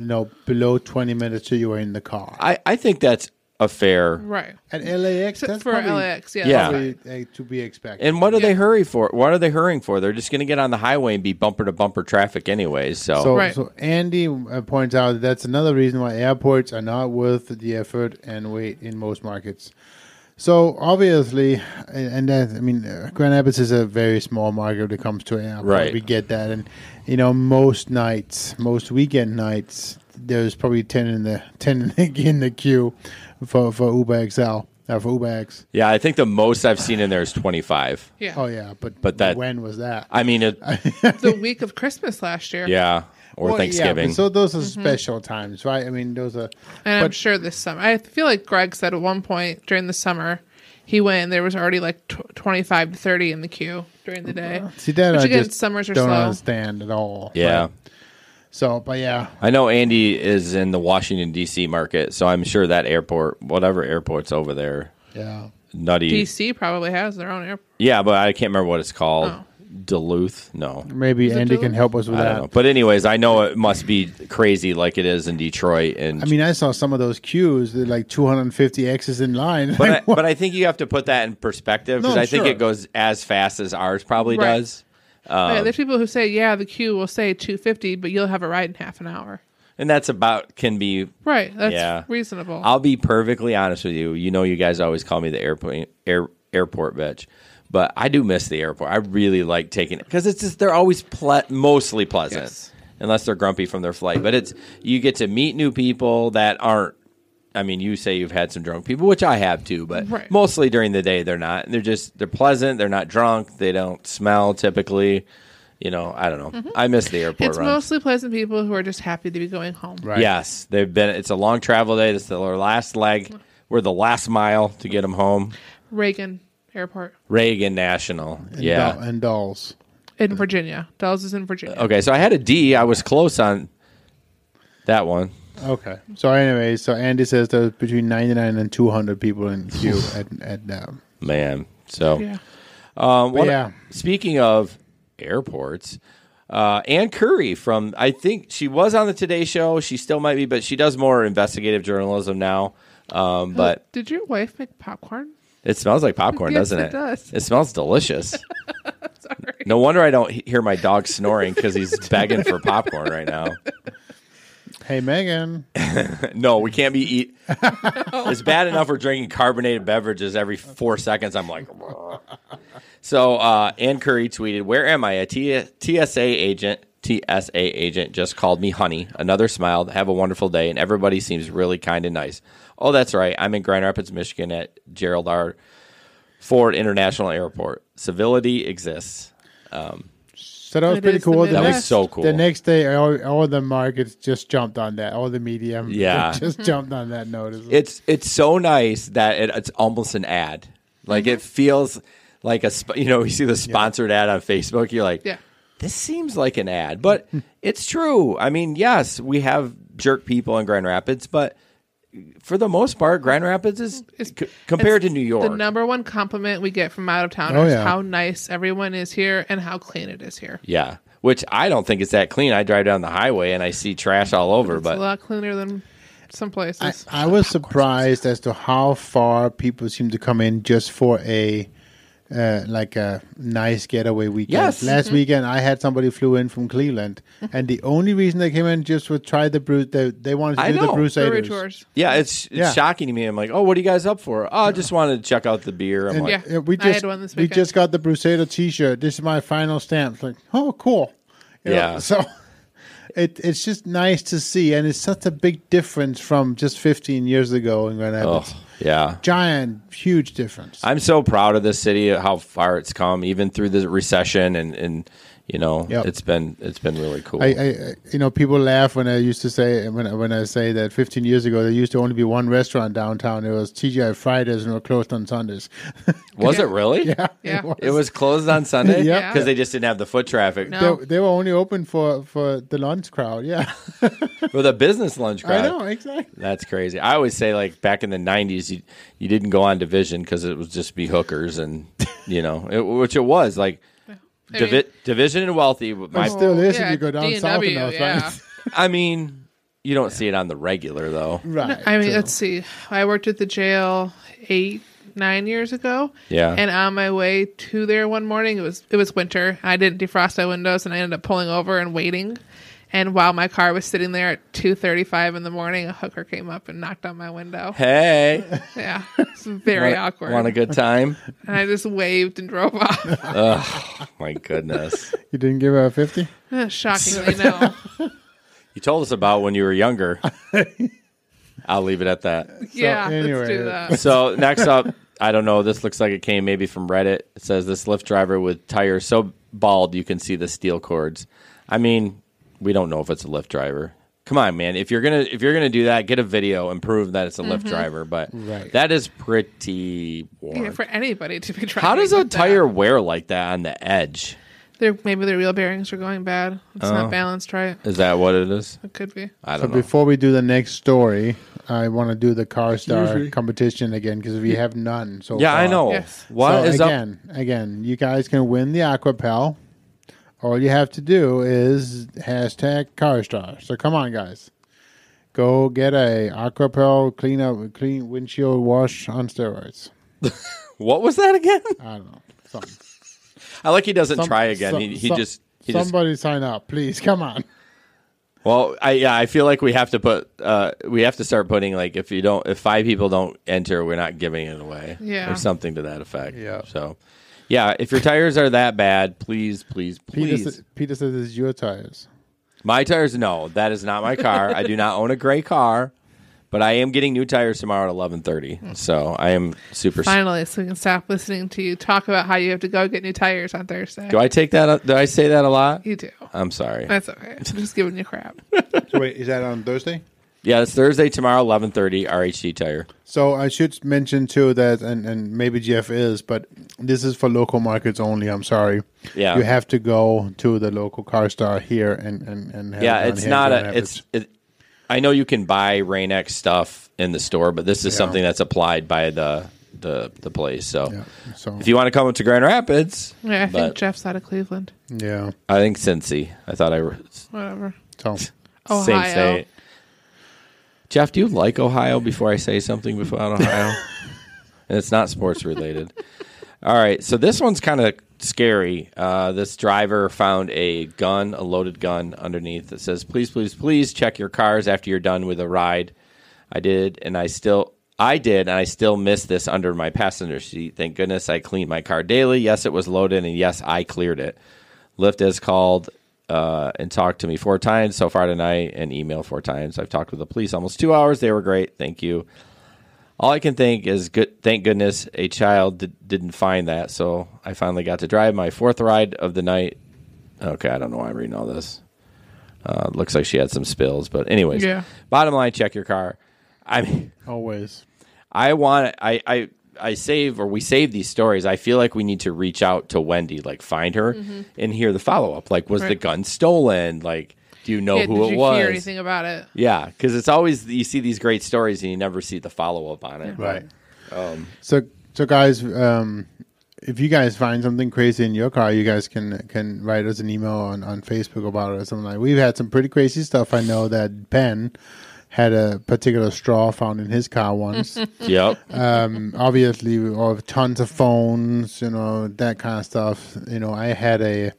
below 20 minutes till you are in the car. I think that's a fair. Right. At LAX, Except that's for probably, LAX, yeah. Yeah. probably, to be expected. And what do they hurry for? What are they hurrying for? They're just going to get on the highway and be bumper to bumper traffic anyways. So, Right. So Andy points out that's another reason why airports are not worth the effort and wait in most markets. So obviously, and that, I mean, Grand Rapids is a very small market when it comes to airport. Right. We get that, and most weekend nights, there's probably 10 in the queue for Uber XL. For Uber X. yeah, I think the most I've seen in there is 25. Yeah. Oh yeah, but that- when was that? I mean, The week of Christmas last year. yeah, or Well, Thanksgiving. Yeah, so those are special times, right? I mean, those are. And I'm but- sure this summer. I feel like Greg said at one point during the summer, he went and there was already like 25 to 30 in the queue during the day. See that Which I again, just summers are don't slow. understand at all. yeah. Right? So, but yeah, I know Andy is in the Washington, D.C. market, so I'm sure that airport, whatever airport's over there, yeah. nutty. DC probably has their own airport. Yeah, but I can't remember what it's called. Oh. Duluth? No. Maybe Is it Andy Duluth? can help us with I don't that. know. But anyways, I know it must be crazy like it is in Detroit. And I mean, I saw some of those queues. They're like 250 X's in line. but I think you have to put that in perspective because No, I think sure. it goes as fast as ours probably Right. does. Yeah, there's people who say, yeah, the queue will say 250, but you'll have a ride in half an hour. And that's about can be. Right. That's Yeah. reasonable. I'll be perfectly honest with you. You know, you guys always call me the airport bitch, but I do miss the airport. I really like taking it because it's just they're always mostly pleasant, Yes. unless they're grumpy from their flight. But it's you get to meet new people that aren't. I mean, you say you've had some drunk people, which I have too, but Right. mostly during the day they're not. They're pleasant. They're not drunk. They don't smell typically. I don't know. I miss the airport it's runs. mostly pleasant people who are just happy to be going home. Right. Yes, they've been. It's a long travel day. This is their last leg. We're the last mile to get them home. Reagan Airport Reagan National. Yeah. And dolls. in Virginia. Dulles is in Virginia. Okay, so I had a D. I was close on that one. Okay. So anyway, so Andy says there's between 99 and 200 people in queue at Man. So, Yeah. yeah. Speaking of airports, Ann Curry from, I think she was on the Today Show. She still might be, but she does more investigative journalism now. But Did your wife make popcorn? it smells like popcorn, Yes, doesn't it? it does. It smells delicious. Sorry. No wonder I don't hear my dog snoring because he's begging for popcorn right now. Hey, Megan. No, we can't be eat. It's bad enough we're drinking carbonated beverages every 4 seconds. I'm like, "Ugh." So Ann Curry tweeted, "Where am I? A TSA agent TSA agent just called me honey. Another smile. Have a wonderful day. And everybody seems really kind and nice. Oh, that's right. I'm in Grand Rapids, Michigan at Gerald R. Ford International Airport. Civility exists. So that was It pretty is the cool. That was so cool. The next day, all the markets just jumped on that. All the media just jumped on that notice. It's so nice that it's almost an ad. Like it feels like you see the sponsored ad on Facebook. You're like, this seems like an ad, but it's true. I mean, yes, we have jerk people in Grand Rapids, but for the most part, Grand Rapids is compared to New York. The number one compliment we get from out of towners, how nice everyone is here and how clean it is here. Yeah, which I don't think it's that clean. I drive down the highway and I see trash all over. It's a lot cleaner than some places. I was surprised as to how far people seem to come in just for a nice getaway weekend. Yes. Last weekend, I had somebody flew in from Cleveland, and the only reason they came in just to try the brew. They wanted to do the Brusaders. tours. Yeah, it's shocking to me. I'm like, oh, what are you guys up for? Oh, I just wanted to check out the beer. I'm like, I had one this we weekend. just got the Brusader T-shirt. This is my final stamp. It's like, oh, cool. You know, so it's just nice to see, and it's such a big difference from just 15 years ago in Grand Rapids. Yeah. Giant, huge difference. I'm so proud of this city, how far it's come, even through the recession, and it's been really cool. I people laugh when I used to say when I say that 15 years ago there used to only be one restaurant downtown. It was TGI Fridays, and it was closed on Sundays. Was it really? Yeah. It was closed on Sunday? Yeah. Because they just didn't have the foot traffic. No. They were only open for the lunch crowd. Yeah. For the business lunch crowd. I know, exactly. That's crazy. I always say, like, back in the 90s, you didn't go on Division because it would just be hookers and, which it was. Like, Division and Wealthy. It still is if you go down south enough, right? I mean, you don't see it on the regular, though. Right. I mean, let's see. I worked at the jail 8-9 years ago. Yeah. And on my way to there one morning, it was winter. I didn't defrost my windows, and I ended up pulling over and waiting. And while my car was sitting there at 2:35 in the morning, a hooker came up and knocked on my window. Hey. Yeah. It's very awkward. Want a good time? And I just waved and drove off. Oh, my goodness. You didn't give her a 50? Shockingly, no. You told us about when you were younger. I'll leave it at that. Yeah, anyway, let's do that. So next up, I don't know. This looks like it came maybe from Reddit. It says this Lyft driver with tires so bald you can see the steel cords. I mean, we don't know if it's a Lyft driver. Come on, man. If you're gonna do that, get a video and prove that it's a Lyft driver. But that is pretty warm. Yeah, for anybody to be driving. How does a with tire wear like that on the edge? Maybe their wheel bearings are going bad. It's not balanced right. Is that what it is? It could be. I So don't know. before we do the next story, I want to do the Car Star competition again because we have none so far. I know. Yes. What is up? Again, you guys can win the Aquapel. All you have to do is hashtag CarStar. So come on, guys. Go get a Aquapel clean windshield wash on steroids. What was that again? I don't know. Something. I like he doesn't try again. He just somebody sign up, please. Come on. Well, I feel like we have to start putting, like, if 5 people don't enter, we're not giving it away. Yeah. Or something to that effect. Yeah. So, yeah, if your tires are that bad, please. Peter says it's your tires. My tires, no, that is not my car. I do not own a gray car, but I am getting new tires tomorrow at 11:30. So I am super. Finally, so we can stop listening to you talk about how you have to go get new tires on Thursday. Do I take that? Do I say that a lot? You do. I'm sorry. That's okay. I'm just giving you crap. So wait, is that on Thursday? Yeah, it's Thursday tomorrow, 11:30. RHD tire. So I should mention too that, and maybe Jeff is, but this is for local markets only. I'm sorry. Yeah. You have to go to the local Car Star here and have Yeah, it it's here not in a. Rapids. I know you can buy Rain-X stuff in the store, but this is something that's applied by the place. So, So if you want to come to Grand Rapids, Yeah, I think Jeff's out of Cleveland. yeah, I think Cincy. I thought Whatever. so Ohio. same state. Jeff, do you like Ohio? Before I say something about Ohio, and it's not sports related. All right, so this one's kind of scary. This driver found a loaded gun underneath that says, "Please, please, please check your cars after you're done with a ride." I did, and I still missed this under my passenger seat. Thank goodness I cleaned my car daily. Yes, it was loaded, and yes, I cleared it. Lyft has called and talked to me 4 times so far tonight and emailed 4 times. I've talked with the police almost 2 hours. They were great. Thank you. All I can think is, thank goodness a child didn't find that. So I finally got to drive my 4th ride of the night. Okay, I don't know why I'm reading all this. Looks like she had some spills. But anyways, bottom line, check your car. I mean, Always. we save these stories. I feel like we need to reach out to Wendy, like find her and hear the follow-up. Like, was the gun stolen? Like, do you know who it was? Did you hear anything about it? Yeah, because it's always, you see these great stories and you never see the follow-up on it. Right. So guys, if you guys find something crazy in your car, you guys can write us an email on Facebook about it or something like that. We've had some pretty crazy stuff. I know that Ben had a particular straw found in his car once. Yep. Obviously, or tons of phones, that kind of stuff. I had a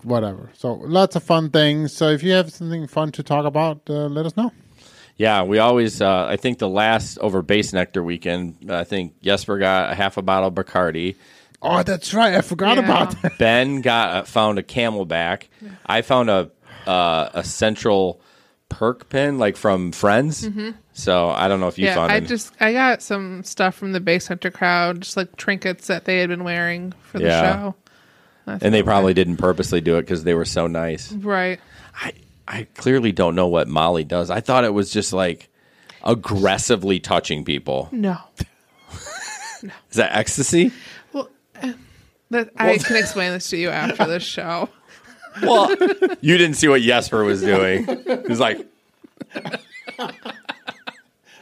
whatever. So lots of fun things. So if you have something fun to talk about, let us know. Yeah, we always, I think the last over Base Nectar weekend, I think Jesper got a half a bottle of Bacardi. Oh, that's right. I forgot about that. Ben found a Camelback. I found a Central Perk pen, like from Friends. So I don't know if you found it. I got some stuff from the Base Hunter crowd, just like trinkets that they had been wearing for the show. And they probably didn't purposely do it because they were so nice. Right. I clearly don't know what Molly does. I thought it was just like aggressively touching people. No. Is that ecstasy? Well, I can explain this to you after this show. Well, you didn't see what Jesper was doing. He was like...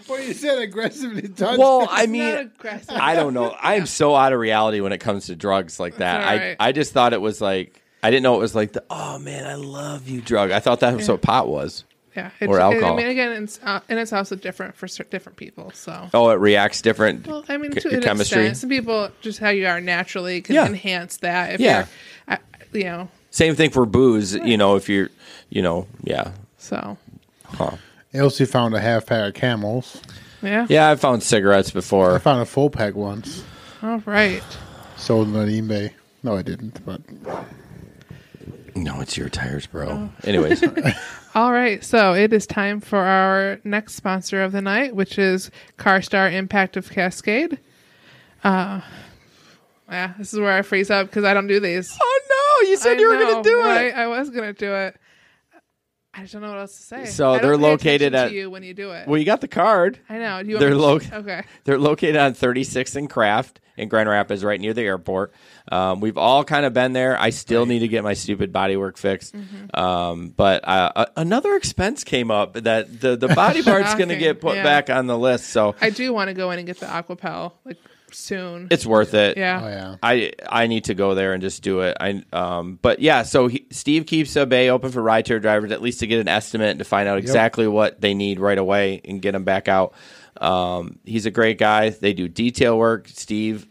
Well, you said aggressively touched. Well, I mean, I don't know. I'm so out of reality when it comes to drugs like that. Right. I just thought it was like... I didn't know it was like the, oh, man, I love you drug. I thought that was what pot was. Yeah. Or alcohol. I mean, again, it's also different for different people. So. Oh, it reacts different. Well, I mean, to an chemistry. extent, some people just how you are naturally can enhance that. If you're, Same thing for booze. If you're, So. Elsie found a half pack of Camels. Yeah. Yeah, I found cigarettes before. I found a full pack once. All right. Sold them on eBay. No, I didn't, but. No, it's your tires, bro. Anyways. All right. So it is time for our next sponsor of the night, which is CarStar Impact of Cascade. This is where I freeze up because I don't do these. Oh, no. You said you were going to do it. I was going to do it. I just don't know what else to say. So they're located at you when you do it. Well, you got the card. I know. Okay. They're located on 36th and Craft in Grand Rapids, right near the airport. We've all kind of been there. I still need to get my stupid bodywork fixed. But another expense came up that the body part's going to get put back on the list. So I do want to go in and get the Aquapel soon. It's worth it. Yeah. I need to go there and just do it. But yeah, so Steve keeps a bay open for rideshare drivers, at least to get an estimate and to find out exactly what they need right away and get them back out. He's a great guy. They do detail work. Steve,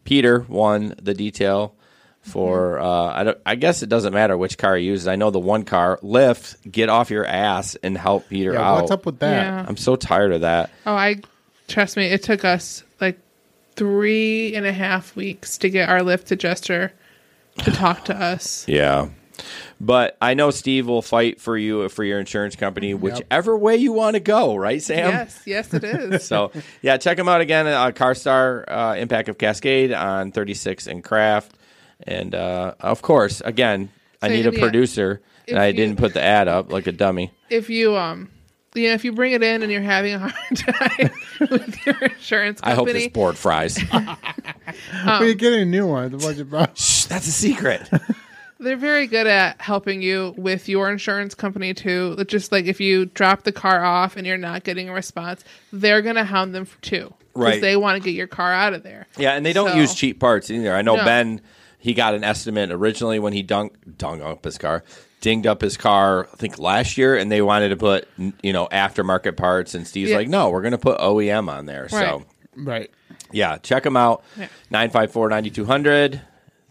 Peter won the detail for, I guess it doesn't matter which car he uses. I know the one car, Lyft, get off your ass and help Peter out. What's up with that? Yeah. I'm so tired of that. Oh, trust me, it took us 3.5 weeks to get our Lyft adjuster to talk to us. Yeah. But I know Steve will fight for you, for your insurance company, whichever way you want to go, right, Sam? Yes, it is. So, yeah, check them out again at CarStar Impact of Cascade on 36 and Craft. And, of course, again, I need a producer, and I didn't put the ad up like a dummy. If you if you bring it in and you're having a hard time with your insurance company. I hope this board fries. You're getting a new one. Shh, that's a secret. They're very good at helping you with your insurance company, too. Just like if you drop the car off and you're not getting a response, they're going to hound them too. Right. Because they want to get your car out of there. Yeah, and they don't use cheap parts either. I know Ben, he got an estimate originally when he dinged up his car, I think last year, and they wanted to put, aftermarket parts, and Steve's like, no, we're going to put OEM on there. Right. So, yeah, check them out. 954-9200.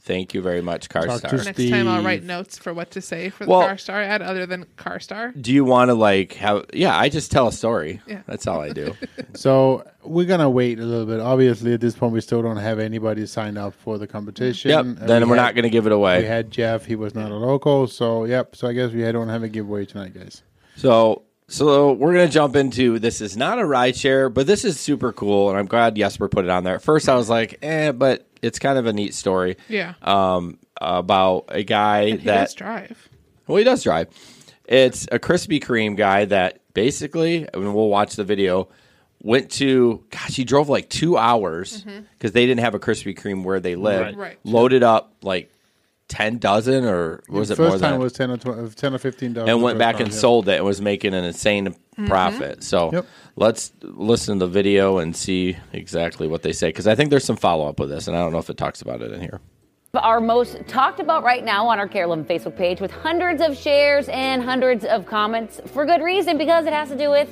Thank you very much, Talk to CarStar. Next time I'll write Steve. notes for what to say for the Well- CarStar ad other than CarStar. Do you want to like have? Yeah, I just tell a story. Yeah. That's all I do. So we're gonna wait a little bit. Obviously, at this point, we still don't have anybody signed up for the competition. Yep. Then we're not going to give it We away. had Jeff; he was not a local. So yep. So I guess we don't have a giveaway tonight, guys. So we're going to jump into this. Is not a rideshare, but this is super cool, and I'm glad Jesper put it on there. At first, I was like, but it's kind of a neat story. Yeah. About a guy And he does drive. Well, he does drive. It's a Krispy Kreme guy that basically, I mean, we'll watch the video, went to, he drove like 2 hours because they didn't have a Krispy Kreme where they live. Right. Loaded up like 10 dozen or was it more First than time that? was 10 or 15 dollars. And went back and sold it and was making an insane profit. So Yep. let's listen to the video and see exactly what they say because I think there's some follow-up with this and I don't know if it talks about it in here. Our most talked about right now on our Care 11 Facebook page with hundreds of shares and hundreds of comments for good reason because it has to do with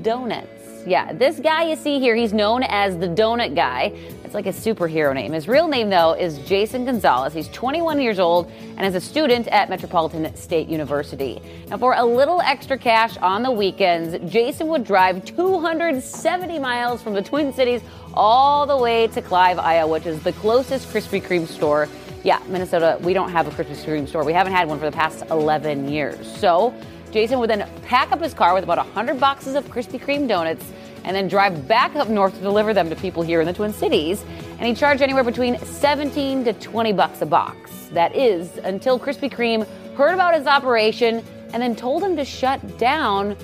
donuts. Yeah, this guy you see here, he's known as the Donut Guy. It's like a superhero name. His real name, though, is Jason Gonzalez. He's 21 years old and is a student at Metropolitan State University. Now, for a little extra cash on the weekends, Jason would drive 270 miles from the Twin Cities all the way to Clive, Iowa, which is the closest Krispy Kreme store. Yeah, Minnesota, we don't have a Krispy Kreme store. We haven't had one for the past 11 years. So Jason would then pack up his car with about 100 boxes of Krispy Kreme donuts and then drive back up north to deliver them to people here in the Twin Cities. And he charged anywhere between $17 to $20 a box. That is until Krispy Kreme heard about his operation and then told him to shut down.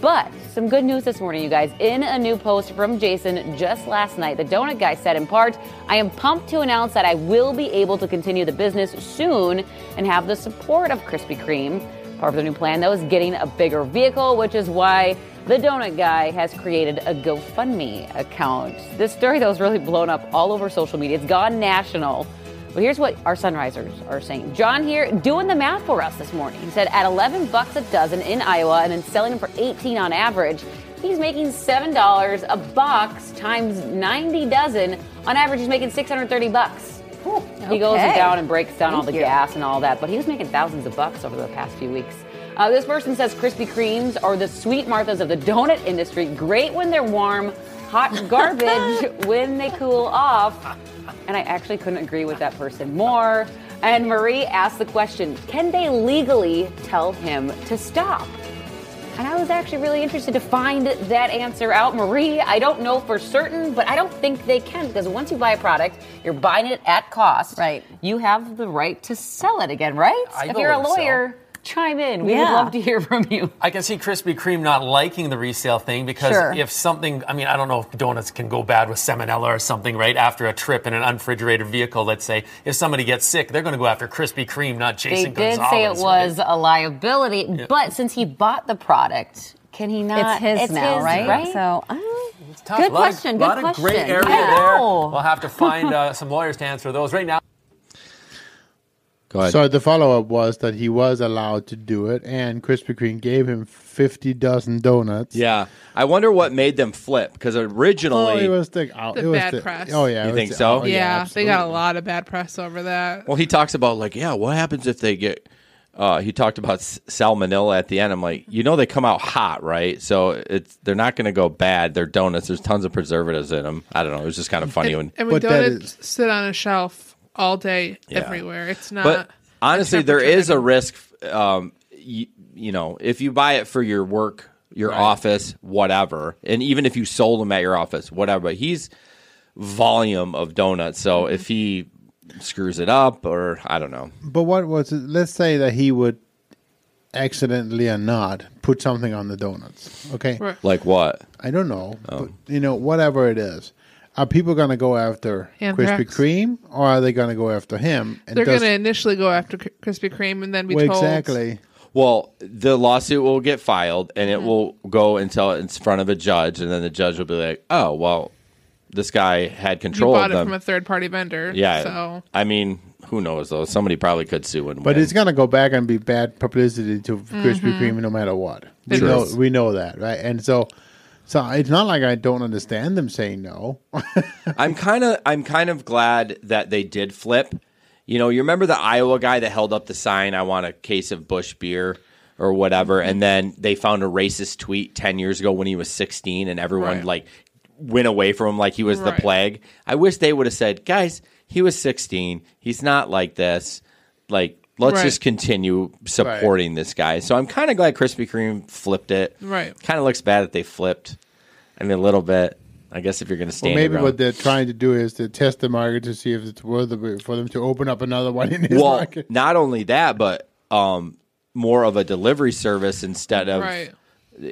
But some good news this morning, you guys. In a new post from Jason just last night, the Donut Guy said in part, I am pumped to announce that I will be able to continue the business soon and have the support of Krispy Kreme. Part of the new plan, though, is getting a bigger vehicle, which is why the Donut Guy has created a GoFundMe account. This story, though, is really blown up all over social media. It's gone national. But here's what our Sunrisers are saying. John here doing the math for us this morning. He said at $11 a dozen in Iowa and then selling them for $18 on average, he's making $7 a box times 90 dozen. On average, he's making $630. He goes down and breaks down all the gas and all that, but he was making thousands of bucks over the past few weeks. This person says Krispy Kremes are the sweet Marthas of the donut industry. Great when they're warm, hot garbage when they cool off. And I actually couldn't agree with that person more. And Marie asked the question, can they legally tell him to stop? And I was actually really interested to find that answer out. Marie, I don't know for certain, but I don't think they can because once you buy a product, you're buying it at cost. Right. You have the right to sell it again, right? If you're a believe so. lawyer, chime in. We would love to hear from you. I can see Krispy Kreme not liking the resale thing because if something, I mean, I don't know if donuts can go bad with salmonella or something, right? After a trip in an unrefrigerated vehicle, let's say, if somebody gets sick, they're going to go after Krispy Kreme, not Jason Gonzalez. They did say it was a liability, but since he bought the product, can he not? It's his now, right? So, It's tough. Good question. A lot of gray area there. We'll have to find some lawyers to answer those right now. Go ahead. So the follow-up was that he was allowed to do it, and Krispy Kreme gave him 50 dozen donuts. Yeah. I wonder what made them flip because originally it was the bad press. Oh, yeah. You think so? Yeah, they got a lot of bad press over that. Well, he talks about like, what happens if they get? He talked about salmonella at the end. I'm like, they come out hot, right? So they're not going to go bad. They're donuts. There's tons of preservatives in them. I don't know. It was just kind of funny And when donuts sit on a shelf all day, everywhere, it's not. But honestly, there is a risk. If you buy it for your work, your office, whatever, and even if you sold them at your office, whatever. But he's volume of donuts. So if he screws it up, or I don't know. But what was it? Let's say that he would accidentally or not put something on the donuts. Okay, like what? I don't know. But, whatever it is. Are people going to go after Krispy Kreme, or are they going to go after him? And they're going to initially go after Krispy Kreme and then be told. Exactly. Well, the lawsuit will get filed, and it will go until it's in front of a judge, and then the judge will be like, oh, well, this guy had control of them. You bought it from a third-party vendor. Yeah. So. I mean, who knows, though? Somebody probably could sue and But win. it's going to go back and be bad publicity to Krispy Kreme no matter what. We know that, right? And so it's not like I don't understand them saying no. I'm kind of glad that they did flip. You remember the Iowa guy that held up the sign, I want a case of Busch beer or whatever, and then they found a racist tweet 10 years ago when he was 16 and everyone went away from him like he was the plague. I wish they would have said, guys, he was 16. He's not like this. Let's just continue supporting this guy. So I'm kind of glad Krispy Kreme flipped it. Right. Kind of looks bad that they flipped. I mean, a little bit. I guess if you're going to stand maybe around. what they're trying to do is to test the market to see if it's worth it for them to open up another one in his market. Not only that, but more of a delivery service instead of. Right.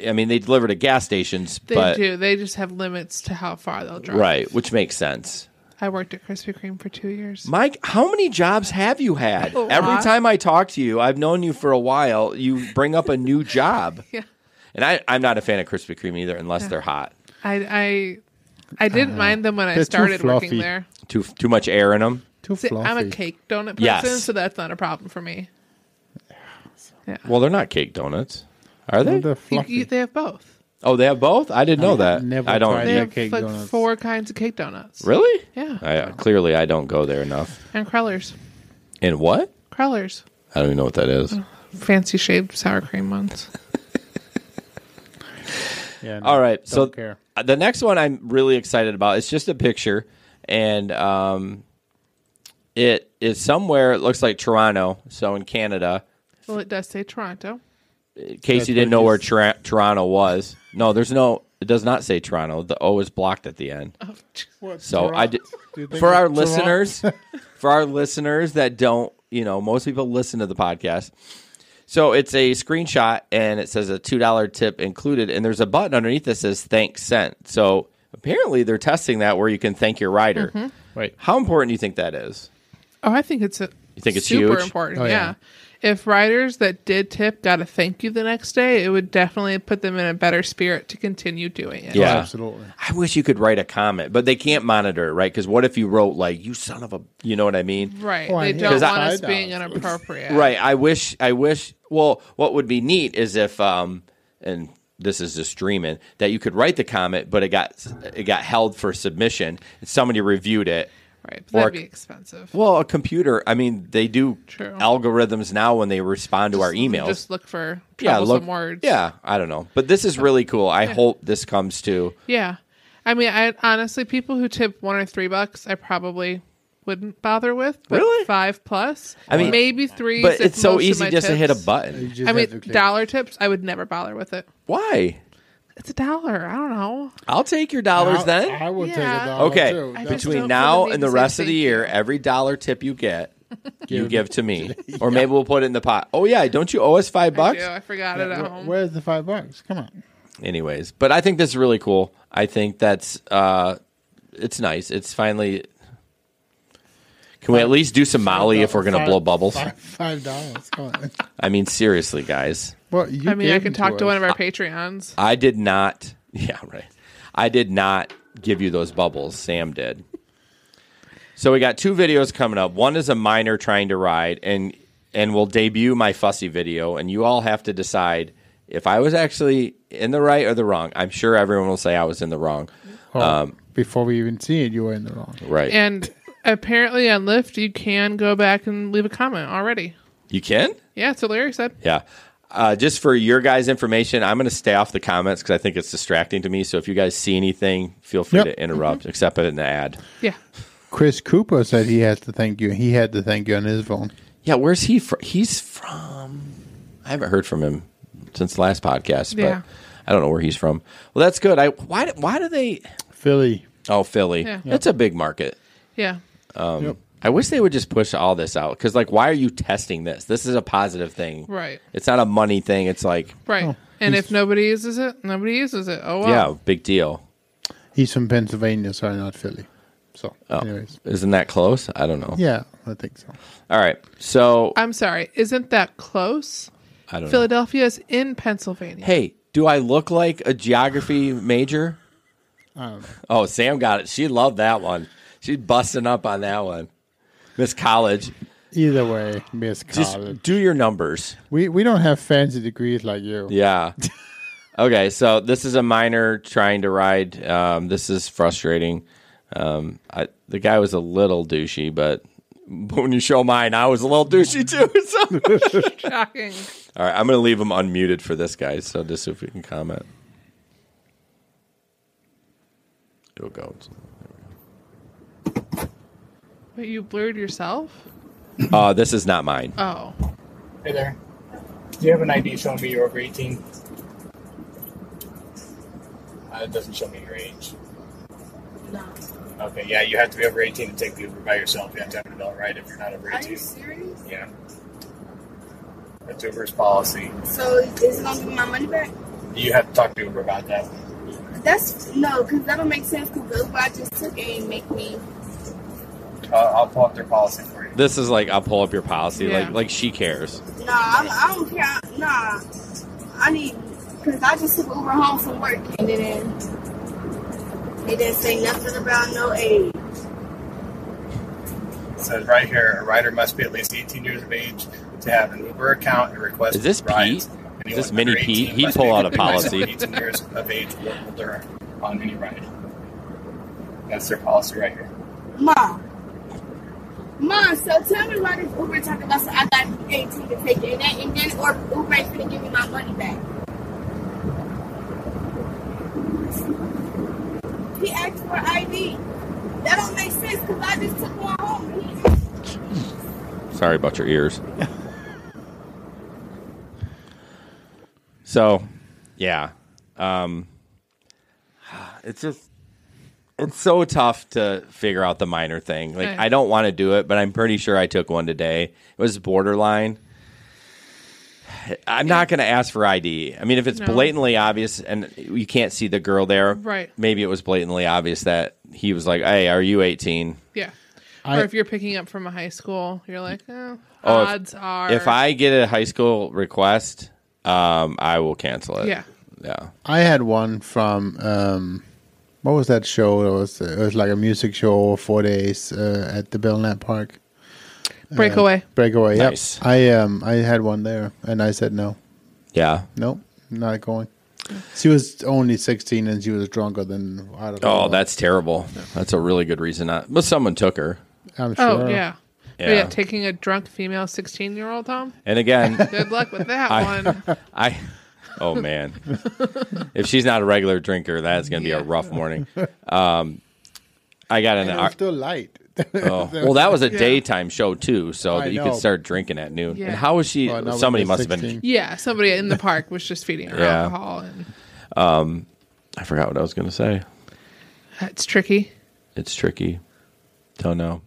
I mean, they deliver to gas stations. They do. They just have limits to how far they'll drive. Right, which makes sense. I worked at Krispy Kreme for 2 years. Mike, how many jobs have you had? Every time I talk to you, I've known you for a while, you bring up a new job. Yeah. And I'm not a fan of Krispy Kreme either, unless they're hot. I didn't mind them when I started working there. Too much air in them. Too fluffy. I'm a cake donut person, so that's not a problem for me. Yeah. Well, they're not cake donuts, are they? They're fluffy. They have both. Oh, they have both? I didn't know that. I don't. They have cake donuts. 4 kinds of cake donuts. Really? Yeah. Clearly, I don't go there enough. And Krellers. And what? Krellers. I don't even know what that is. Fancy shaved sour cream ones. Yeah, no, all right. So care. The next one I'm really excited about. It's just a picture, and it is somewhere. It looks like Toronto, so in Canada. Well, it does say Toronto. In case you didn't know where Toronto was. No, there's no. It does not say Toronto. The O is blocked at the end. Oh, so I did for our listeners. For our listeners that don't, most people listen to the podcast. So it's a screenshot, and it says a $2 tip included, and there's a button underneath that says thanks sent. So apparently they're testing that where you can thank your rider. Mm-hmm. Right. How important do you think that is? Oh, I think it's You think it's super huge? important. Oh, yeah. If riders that did tip got a thank you the next day, it would definitely put them in a better spirit to continue doing it. Yeah, absolutely. I wish you could write a comment, but they can't monitor it, right? Because what if you wrote you son of a, you know what I mean? Right. Oh, They and don't here's want us $5. being inappropriate. Right. I wish. Well, what would be neat is if, and this is just dreaming, that you could write the comment, but it got held for submission, and somebody reviewed it. Right. But that'd be expensive. Well, a computer. I mean, they do True. algorithms now when they respond to our emails. Just look for troublesome words. Yeah, I don't know, but this is really cool. I hope this comes to. Yeah. I mean, I honestly, people who tip $1 or $3, I probably wouldn't bother with. But Really? 5+. I mean, maybe 3. But it's so easy just to hit a button. I mean, dollar tips, I would never bother with it. Why? It's $1. I don't know. I'll take your dollars then. I would take Yeah. a dollar Okay, too. I just between don't now feel and the the need to rest say of the thank year, you. every dollar tip you get, you give to me, or maybe we'll put it in the pot. Oh yeah, don't you owe us $5? I do. I forgot it at home. Where's the $5? Come on. Anyways, but I think this is really cool. I think that's it's nice. It's finally. Can we at least do some Molly if we're going to blow bubbles? $5. Come on. I mean, seriously, guys. Well, I mean, I can talk to one of our Patreons. I did not. Yeah, right. I did not give you those bubbles. Sam did. So we got 2 videos coming up. One is a minor trying to ride, and we'll debut my fussy video, and you all have to decide if I was actually in the right or the wrong. I'm sure everyone will say I was in the wrong. Before we even see it, you were in the wrong. Right. And apparently on Lyft, you can go back and leave a comment already. You can? Yeah, so Larry said. Yeah. Just for your guys' information, I'm going to stay off the comments because I think it's distracting to me. So if you guys see anything, feel free to interrupt, except in the ad. Yeah. Chris Cooper said he has to thank you. He had to thank you on his phone. Yeah, where's he from? He's from... I haven't heard from him since the last podcast, but I don't know where he's from. Well, that's good. Why do they... Philly. Oh, Philly. Yeah. It's a big market. Yeah. I wish they would just push all this out because, why are you testing this? This is a positive thing. Right. It's not a money thing. It's like... Right. And if nobody uses it, nobody uses it. Oh, well. Yeah, big deal. He's from Pennsylvania, so not Philly. So, anyways. Isn't that close? I don't know. Yeah, I think so. All right. So... I'm sorry. Isn't that close? I don't know. Philadelphia is in Pennsylvania. Hey, do I look like a geography major? I don't know. Oh, Sam got it. She loved that one. She's busting up on that one. Miss College. Either way, Miss Just College. do your numbers. We don't have fancy degrees like you. Yeah. Okay, so this is a minor trying to ride. This is frustrating. The guy was a little douchey, but when you show mine, I was a little douchey too. So. Shocking. All right, I'm going to leave him unmuted for this, guys. So just if we can comment. It'll go. Wait, you blurred yourself? This is not mine. Oh. Hey there. Do you have an ID showing me you're over 18? It doesn't show me your age. No. Okay, yeah, you have to be over 18 to take the Uber by yourself. You have to have an adult ride if you're not over 18. Are you serious? Yeah. That's Uber's policy. So is it going to give me my money back? You have to talk to Uber about that. No, because that don't make sense, because Uber I just took it and make me... I'll pull up their policy for you. This is like, I'll pull up your policy. Yeah. Like she cares. Nah, I don't care. Nah. I need... Because I just took Uber home from work, and then they didn't say nothing about no age. It says right here, a rider must be at least 18 years of age to have an Uber account and request Is this rides. Pete? Anyone Is this under mini 18 Pete? He'd must pull be out a under policy. 18 years of age or older on any ride. That's their policy right here. Mom, so tell me why this Uber talking about so I got to be 18 to take it, and then or Uber ain't going to give me my money back. He asked for ID. That don't make sense because I just took one home. Sorry about your ears. So, yeah. It's just, it's so tough to figure out the minor thing. Like, I don't want to do it, but I'm pretty sure I took one today. It was borderline. I'm not going to ask for ID. I mean, if it's blatantly obvious and you can't see the girl there, right? Maybe it was blatantly obvious that he was like, "Hey, are you 18?" Yeah. Or if you're picking up from a high school, you're like, odds are. If I get a high school request, I will cancel it. Yeah. Yeah. I had one from what was that show? It was like a music show 4 days at the Belknap Park. Breakaway. Breakaway. Yep. Nice. I had one there, and I said no. Yeah. Nope, not going. She was only 16, and she was drunker than I don't know. Oh, that's terrible. That's a really good reason not. But someone took her. I'm sure. Oh yeah. Yeah, taking a drunk female 16-year-old home. And again, good luck with that one. Oh man, if she's not a regular drinker, that's going to be a rough morning. I got an. It was still light. Oh. Well, that was a daytime show too, so that you could start drinking at noon. Yeah. And how was she? Well, somebody must have been. Yeah, somebody in the park was just feeding her alcohol. And I forgot what I was going to say. It's tricky. It's tricky. Don't know.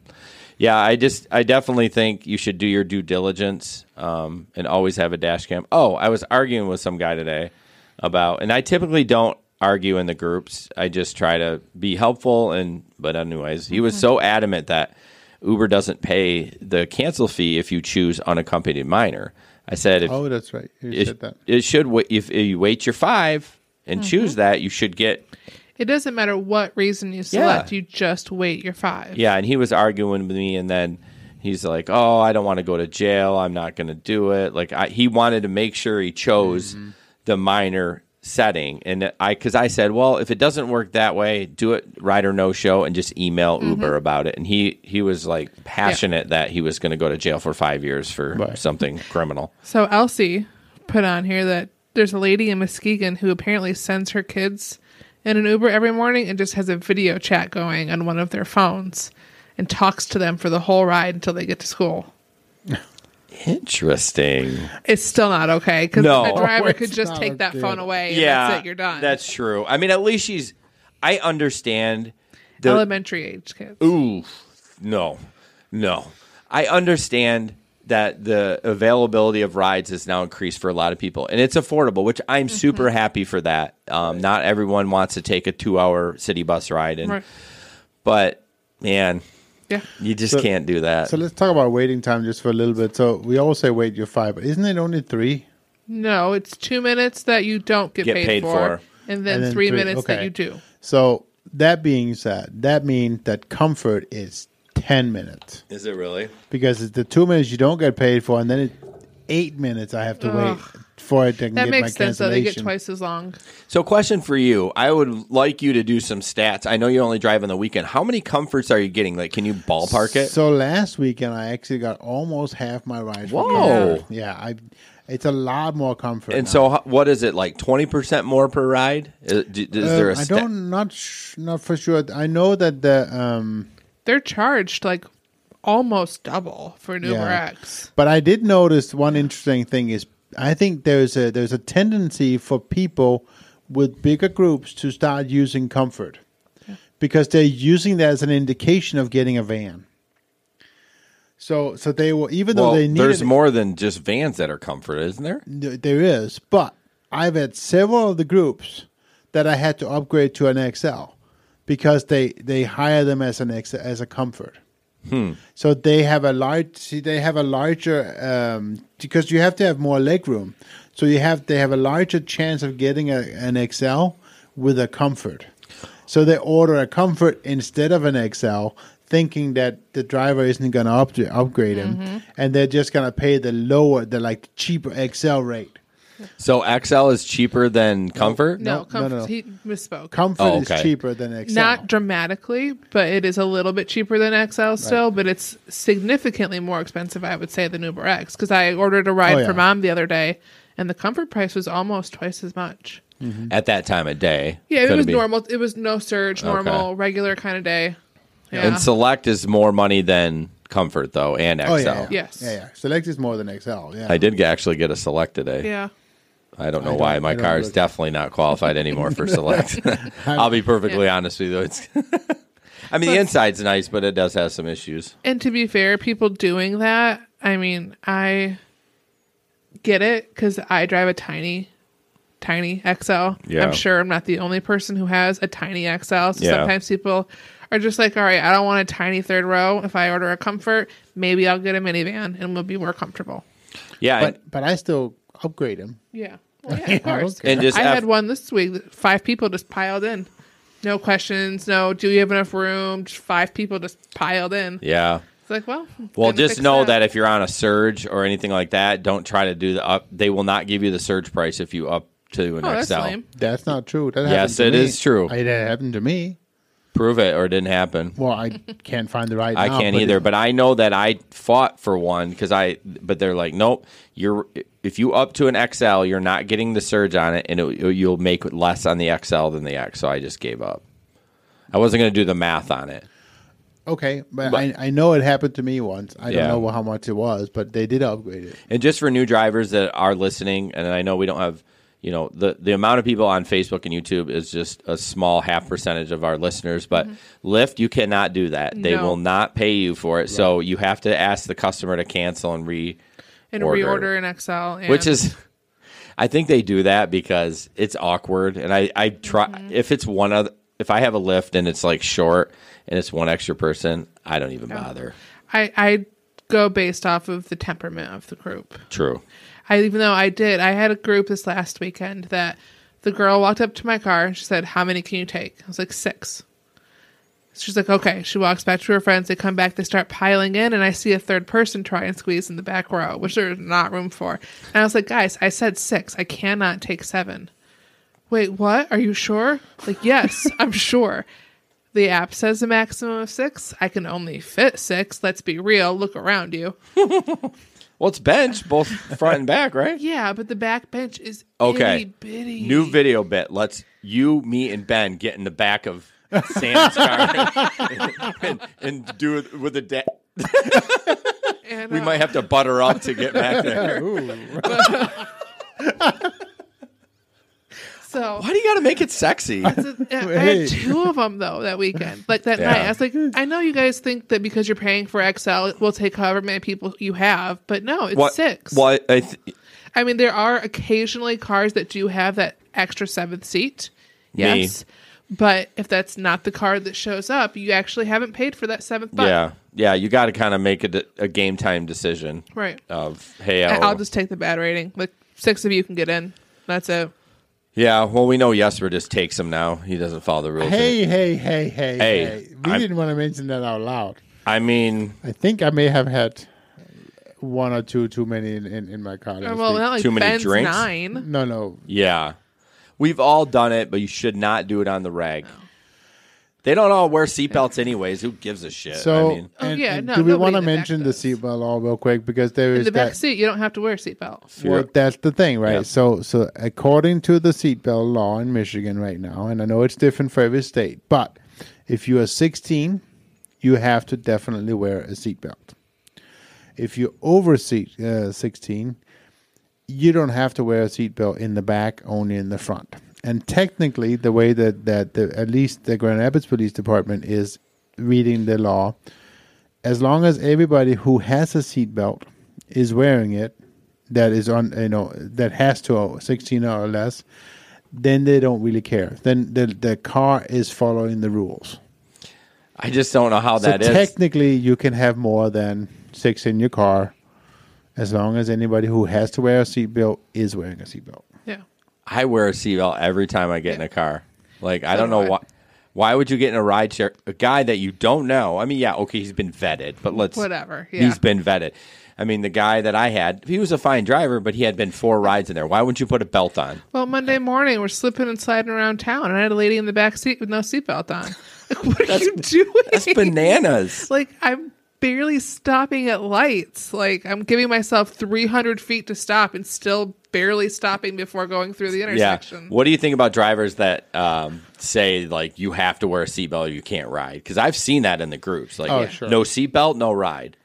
Yeah, I definitely think you should do your due diligence and always have a dash cam. Oh, I was arguing with some guy today about, and I typically don't argue in the groups. I just try to be helpful, but anyways, he was so adamant that Uber doesn't pay the cancel fee if you choose unaccompanied minor. I said, oh, that's right. You said that. It should. If you wait your 5 and choose that, you should get. It doesn't matter what reason you select. You just wait your 5. Yeah, and he was arguing with me, and then he's like, "Oh, I don't want to go to jail. I'm not going to do it." Like he wanted to make sure he chose the minor setting, and because I said, well, if it doesn't work that way, do it ride or no show and just email Uber about it. And he was like passionate that he was going to go to jail for 5 years for something criminal. So Elsie put on here that there's a lady in Muskegon who apparently sends her kids in an Uber every morning and just has a video chat going on one of their phones and talks to them for the whole ride until they get to school. Interesting. It's still not okay because the driver could just take that phone away and that's it, you're done. That's true. I mean, at least I understand the elementary age kids. Ooh, no. I understand that the availability of rides has now increased for a lot of people, and it's affordable, which I'm super happy for that. Not everyone wants to take a 2-hour city bus ride, but man. Yeah. You just can't do that. So let's talk about waiting time just for a little bit. So we all say wait your 5, but isn't it only 3? No, it's 2 minutes that you don't get paid for. And then 3 minutes that you do. So that being said, that means that comfort is 10 minutes. Is it really? Because it's the 2 minutes you don't get paid for, and then 8 minutes I have to wait for it to That get my makes sense, though. They get cancellation. twice as long. So, question for you. I would like you to do some stats. I know you only drive on the weekend. How many comforts are you getting? Like, can you ballpark it? So last weekend, I actually got almost half my rides. for Whoa. comfort. Yeah, it's a lot more comfort. And now. so, what is it, like 20% more per ride? Is there a not for sure. I know that they're charged like almost double for an Uber X. But I did notice one interesting thing is I think there's a tendency for people with bigger groups to start using comfort because they're using that as an indication of getting a van. So they will, even though they need. There's more than just vans that are comfort, isn't there? There is, but I've had several of the groups that I had to upgrade to an XL because they hire them as a comfort. So they have a larger because you have to have more leg room. So they have a larger chance of getting an XL with a comfort. So they order a comfort instead of an XL, thinking that the driver isn't going to upgrade him, and they're just going to pay the cheaper XL rate. So XL is cheaper than comfort? No. He misspoke. Comfort is cheaper than XL. Not dramatically, but it is a little bit cheaper than XL still, but it's significantly more expensive, I would say, than Uber X. Because I ordered a ride for Mom the other day, and the comfort price was almost twice as much. At that time of day? Yeah, it was normal. It was no surge, normal, regular kind of day. Yeah. And Select is more money than Comfort, though, and XL. Yes. Yeah. Select is more than XL. Yeah. I did actually get a Select today. Yeah. I don't know why. My car is definitely not qualified anymore for Select. I'll be perfectly honest with you. The inside's nice, but it does have some issues. And to be fair, people doing that, I mean, I get it because I drive a tiny XL. Yeah. I'm sure I'm not the only person who has a tiny XL. So sometimes people are just like, all right, I don't want a tiny third row. If I order a Comfort, maybe I'll get a minivan and we'll be more comfortable. Yeah. But I still upgrade them. Yeah. Well, yeah, of course. And I had one this week. 5 people just piled in. No questions. No, do you have enough room? Just 5 people just piled in. Yeah. It's like, well, just know that if you're on a surge or anything like that, don't try to do the up. They will not give you the surge price if you up to an XL. That's not true. Yes, it is true. It happened to me. Prove it, or it didn't happen. Well, I can't find the right. I can't either, but I know that I fought for one but they're like, nope. If you up to an XL, you're not getting the surge on it, and you'll make less on the XL than the X. So I just gave up. I wasn't going to do the math on it. Okay, but I know it happened to me once. I don't know how much it was, but they did upgrade it. And just for new drivers that are listening, and I know we don't have, the amount of people on Facebook and YouTube is just a small half percentage of our listeners. But Lyft, you cannot do that. They will not pay you for it. Right. So you have to ask the customer to cancel and reorder an XL. Which is, I think they do that because it's awkward. And I try, if I have a Lyft and it's like short and it's one extra person, I don't even bother. I go based off of the temperament of the group. True. I had a group this last weekend that the girl walked up to my car and she said, "How many can you take?" I was like, 6. She's like, okay. She walks back to her friends. They come back. They start piling in. And I see a third person try and squeeze in the back row, which there's not room for. And I was like, guys, I said 6. I cannot take 7. Wait, what? Are you sure? Like, yes, I'm sure. The app says a maximum of 6. I can only fit 6. Let's be real. Look around you. Well, it's bench, both front and back, right? Yeah, but the back bench is itty bitty. New video bit. Let's me, and Ben get in the back of Sam's car and do it with a we might have to butter up to get back there. So why do you got to make it sexy? I had 2 of them though that weekend, like that night. I was like, I know you guys think that because you're paying for XL, it will take however many people you have, but no, it's 6. Well, I mean, there are occasionally cars that do have that extra 7th seat. Yes. But if that's not the car that shows up, you actually haven't paid for that 7th button. Yeah. You got to kind of make a game time decision, right? Of hey, I'll just take the bad rating. Like 6 of you can get in. That's it. Yeah. Well, we know Jesper just takes them now. He doesn't follow the rules. Hey! We didn't want to mention that out loud. I mean, I think I may have had one or two too many in my car. Well, not like Too many Ben's drinks? 9. No. Yeah. We've all done it, but you should not do it on the reg. No. They don't all wear seatbelts anyways. Who gives a shit? So, do we want to mention the seatbelt law real quick? Because there is in the back seat, you don't have to wear a seatbelt. Well, that's the thing, right? Yep. So according to the seatbelt law in Michigan right now, and I know it's different for every state, but if you are 16, you have to definitely wear a seatbelt. If you're over 16, you don't have to wear a seatbelt in the back, only in the front. And technically, the way that at least the Grand Rapids Police Department is reading the law, as long as everybody who has a seatbelt is wearing it, that is on, that has to 16 or less, then they don't really care. Then the car is following the rules. I just don't know how that is. Technically, you can have more than 6 in your car, as long as anybody who has to wear a seatbelt is wearing a seatbelt. Yeah. I wear a seatbelt every time I get in a car. Like, I don't know why. Why would you get in a ride share? A guy that you don't know. I mean, yeah, okay, he's been vetted, but whatever. Yeah. He's been vetted. I mean, the guy that I had, he was a fine driver, but he had been 4 rides in there. Why wouldn't you put a belt on? Well, Monday morning, we're slipping and sliding around town, and I had a lady in the back seat with no seatbelt on. Like, what are you doing? That's bananas. Like, I'm barely stopping at lights. Like, I'm giving myself 300 feet to stop and still barely stopping before going through the intersection. Yeah. What do you think about drivers that say, like, you have to wear a seatbelt or you can't ride? Because I've seen that in the groups. Like, no seatbelt, no ride.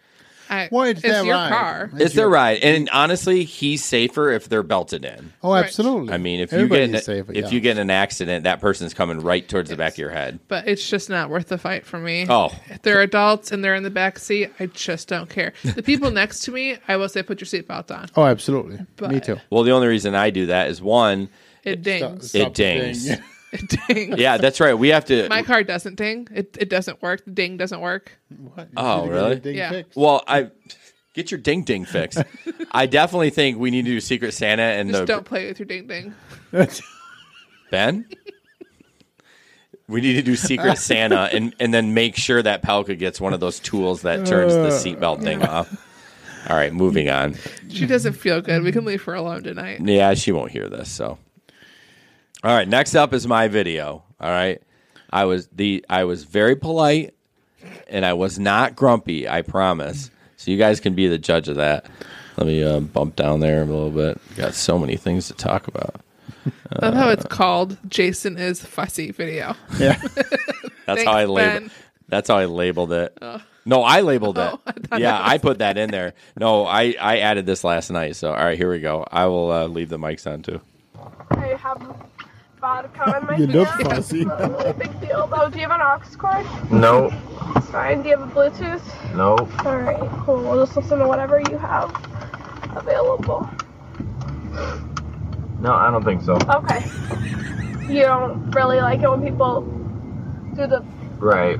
It's your car. It's their ride. And honestly, he's safer if they're belted in. Oh, absolutely. I mean, if you get in an accident, that person's coming right towards the back of your head. But it's just not worth the fight for me. Oh. If they're adults and they're in the back seat, I just don't care. The people next to me, I will say put your seatbelt on. Oh, absolutely. But me too. Well, the only reason I do that is, one, it dings. It dings. It dings. Yeah, that's right. We have to. My car doesn't ding. It doesn't work. The ding doesn't work. What? Oh, really? Yeah. Well, get your ding fixed. I definitely think we need to do Secret Santa and just don't play with your ding. Ben? We need to do Secret Santa and then make sure that Pelka gets one of those tools that turns the seatbelt thing off. All right, moving on. She doesn't feel good. We can leave her alone tonight. Yeah, she won't hear this. So, all right. Next up is my video. All right, I was very polite, and I was not grumpy. I promise. So you guys can be the judge of that. Let me bump down there a little bit. Got so many things to talk about. I love how it's called Jason is Fussy video. Yeah. That's how I labeled. That's how I labeled it. No, I labeled it. Yeah, I put that in there. No, I added this last night. So all right, here we go. I will leave the mics on too. I have vodka on my You look hand. fussy. Not a really big deal though. Do you have an aux cord? No. Fine. Do you have a Bluetooth? No. Alright, cool. We'll just listen to whatever you have available. No, I don't think so. Okay. You don't really like it when people do the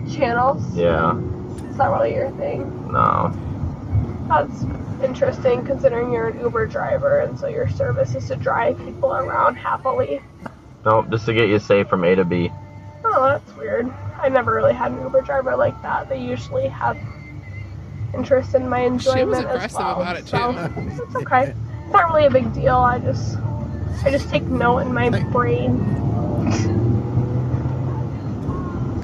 channels? Yeah. It's not really your thing. No. That's interesting considering you're an Uber driver and so your service is to drive people around happily. No, just to get you safe from A to B. Oh, that's weird. I never really had an Uber driver like that. They usually have interest in my enjoyment She was as aggressive well. about it too. So it's okay. It's not really a big deal. I just take note in my brain.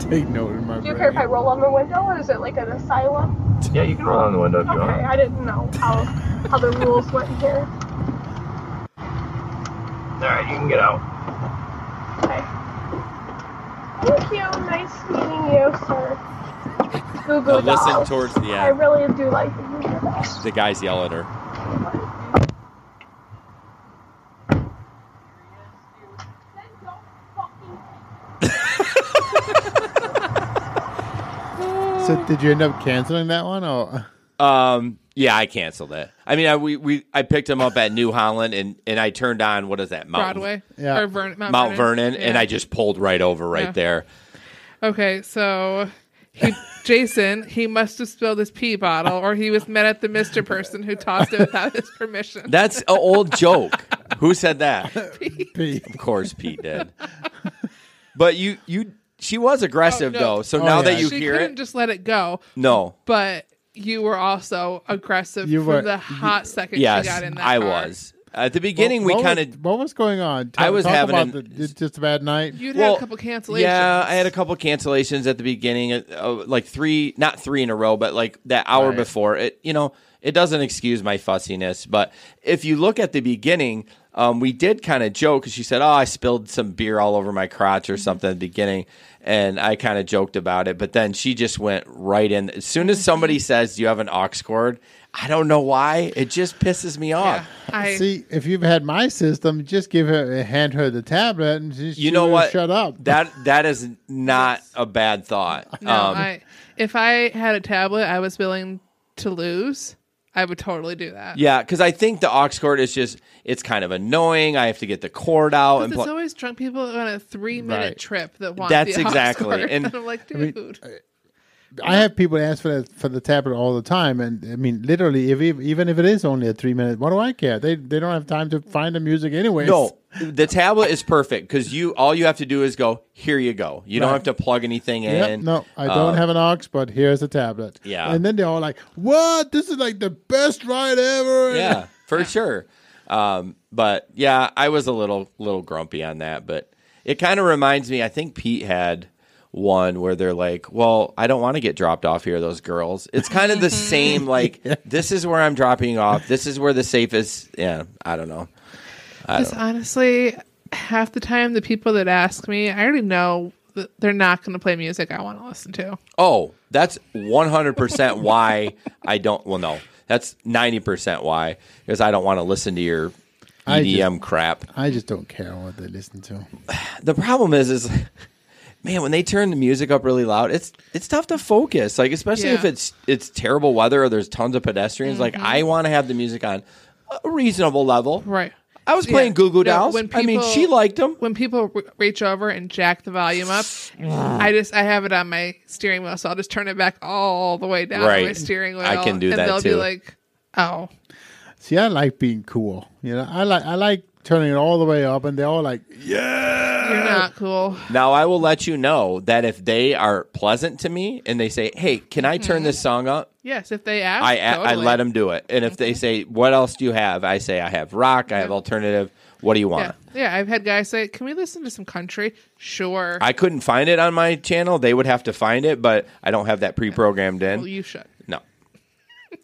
Take note in my brain. Do you care if I roll on the window or is it like an asylum? Yeah, you can roll on the window if you want. Okay, I didn't know how the rules went here. Alright, you can get out. Okay. Thank you. Nice meeting you, sir. Goo Goo Listen Dolls. towards the end. I really do like the Goo Goo Dolls. The guys yell at her. So did you end up canceling that one, or? Yeah, I canceled it. I mean, I picked him up at New Holland, and I turned on, what is that? Broadway? Yeah. Or Mount Vernon, Yeah. and I just pulled right over there. Okay, so Jason, he must have spilled his pee bottle, or he was met at the Mr. person who tossed it without his permission. That's an old joke. Who said that? Pete. Of course, Pete did. But she was aggressive, no. though. So now that you she hear couldn't it, just let it go. no. But you were also aggressive You were- from the hot second Yes, you got in that I car. was. At the beginning, we kind of. What was going on? I was talk having about it's just a bad night. You'd had a couple cancellations. Yeah, I had a couple cancellations at the beginning, like not three in a row, but like that hour before. It doesn't excuse my fussiness, but if you look at the beginning, we did kind of joke because she said, "Oh, I spilled some beer all over my crotch or something at the beginning," and I kind of joked about it. But then she just went right in. As soon as somebody says, "Do you have an aux cord?" I don't know why. It just pisses me off. See, if you've had my system, just hand her the tablet, and she know what? Shut up. That is not a bad thought. No, if I had a tablet I was willing to lose, I would totally do that. Yeah, because I think the aux cord is it's kind of annoying. I have to get the cord out. And it's always drunk people on a 3-minute trip that want That's the aux exactly. cord. And I'm like, dude. I have people ask for the tablet all the time, and I mean, literally, even if it is only a 3 minute, what do I care? They don't have time to find the music anyway. No, the tablet is perfect because all you have to do is go. Here you go. You don't have to plug anything in. No, I don't have an aux, but here's a tablet. Yeah, and then they're all like, "What? This is like the best ride ever." Yeah, for sure. But yeah, I was a little grumpy on that, but it kind of reminds me. I think Pete had one where they're like, well, I don't want to get dropped off here, those girls. It's kind of the same, like, this is where I'm dropping off. This is where the safest, I don't know. Honestly, half the time, the people that ask me, I already know that they're not going to play music I want to listen to. Oh, that's 100% why I don't, well, no, that's 90% why, because I don't want to listen to your EDM crap. I just don't care what they listen to. The problem is man, when they turn the music up really loud, it's tough to focus. Like, especially if it's terrible weather or there's tons of pedestrians. Like, I want to have the music on a reasonable level. Right. I was playing Goo Goo Dolls. She liked them. When people reach over and jack the volume up, I have it on my steering wheel, so I'll just turn it back all the way down on my steering wheel. I can do that and they'll too. be like, oh. See, I like being cool. I like turning it all the way up, and they're all like, yeah. You're not cool. Now, I will let you know that if they are pleasant to me and they say, hey, can I turn this song up? Yes, if they ask, I let them do it. And if they say, what else do you have? I say, I have rock, I have alternative. What do you want? Yeah, I've had guys say, can we listen to some country? Sure. I couldn't find it on my channel. They would have to find it, but I don't have that pre-programmed in. Well, you should. No.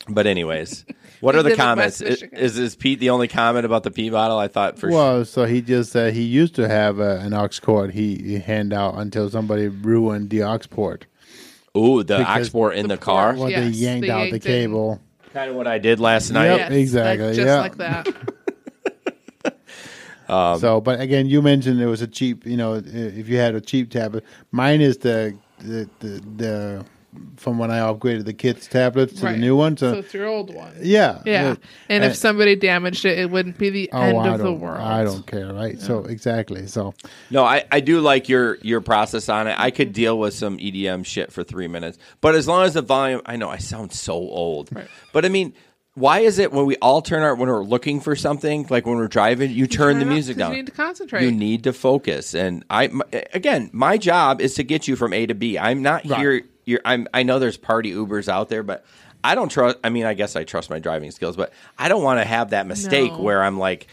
But anyways, what are the comments? Is Pete the only comment about the pee bottle? I thought for sure. Well, so he just said he used to have an aux cord he hand out until somebody ruined the aux port. Ooh, the aux port in the car? Well, they yanked out the cable. Kind of what I did last night. Yep, exactly. Just like that. But again, you mentioned it was a cheap, if you had a cheap tablet. Mine is the from when I upgraded the kids' tablets to the new one. So it's your old one. Yeah. Yeah. And if somebody damaged it, it wouldn't be the end of the world. I don't care, right? Yeah. So, exactly. So, no, I do like your process on it. I could deal with some EDM shit for 3 minutes. But as long as the volume, I know I sound so old. Right. But I mean, why is it when we all when we're looking for something, like when we're driving, you turn the music down? You need to concentrate. You need to focus. And my job is to get you from A to B. I'm not here. I know there's party Ubers out there, but I don't trust. I mean, I guess I trust my driving skills, but I don't want to have that mistake where I'm like,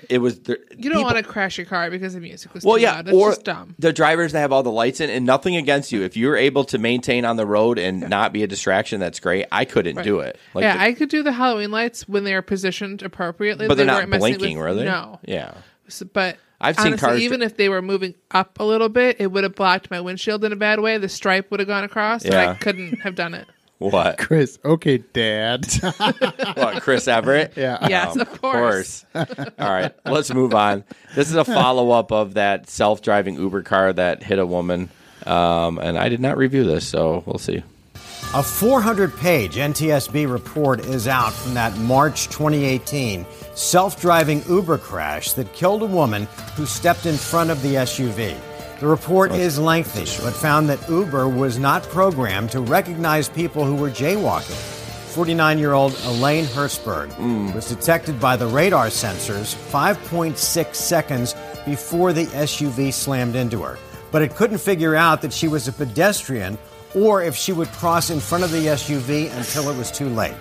it was. You don't want to crash your car because the music was too loud. That's just dumb. The drivers that have all the lights in, and nothing against you. If you're able to maintain on the road and not be a distraction, that's great. I couldn't do it. Like I could do the Halloween lights when they are positioned appropriately, but they're not blinking, were they? No. Yeah. But I've seen cars. Even if they were moving up a little bit, it would have blocked my windshield in a bad way. The stripe would have gone across, and I couldn't have done it. What? Chris, okay, Dad. What, Chris Everett? Yeah. Yes, of course. All right, let's move on. This is a follow-up of that self-driving Uber car that hit a woman, and I did not review this, so we'll see. A 400-page NTSB report is out from that March 2018 self-driving Uber crash that killed a woman who stepped in front of the SUV. The report is lengthy, but found that Uber was not programmed to recognize people who were jaywalking. 49-year-old Elaine Hertzberg was detected by the radar sensors 5.6 seconds before the SUV slammed into her. But it couldn't figure out that she was a pedestrian or if she would cross in front of the SUV until it was too late.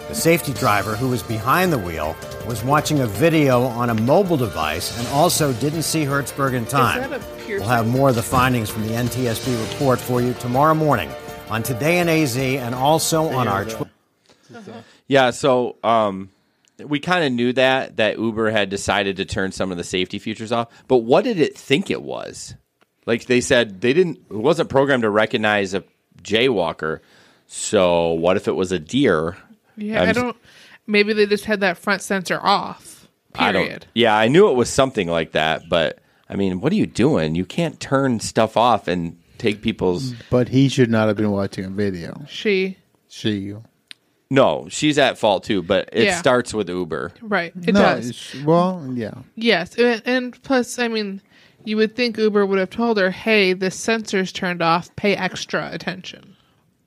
The safety driver, who was behind the wheel, was watching a video on a mobile device and also didn't see Hertzberg in time. Is that a piercing? We'll have more of the findings from the NTSB report for you tomorrow morning on Today in AZ and also on our Twitter. Yeah, so we kind of knew that Uber had decided to turn some of the safety features off. But what did it think it was? Like they said, it wasn't programmed to recognize a jaywalker. So what if it was a deer? Yeah, maybe they just had that front sensor off. Period. I knew it was something like that, but I mean, what are you doing? You can't turn stuff off and take people's. But he should not have been watching a video. She. No, she's at fault too, but it starts with Uber. Right. It does. Well, yeah. Yes. And plus, I mean, you would think Uber would have told her, hey, the sensor's turned off. Pay extra attention.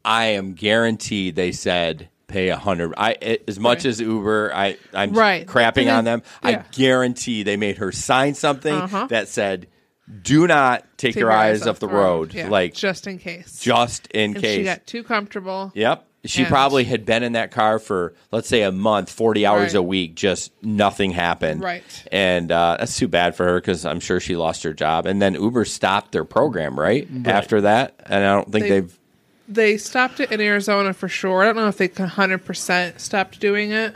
I am guaranteed they said pay $100. As much as Uber, I'm crapping on them. Yeah. I guarantee they made her sign something that said, "Do not take your eyes off the road." Yeah. Like just in case. Just in case. She got too comfortable. Yep. She probably had been in that car for, let's say, a month, 40 hours a week, just nothing happened. Right. And that's too bad for her because I'm sure she lost her job. And then Uber stopped their program, right? After that. And I don't think They stopped it in Arizona for sure. I don't know if they 100% stopped doing it,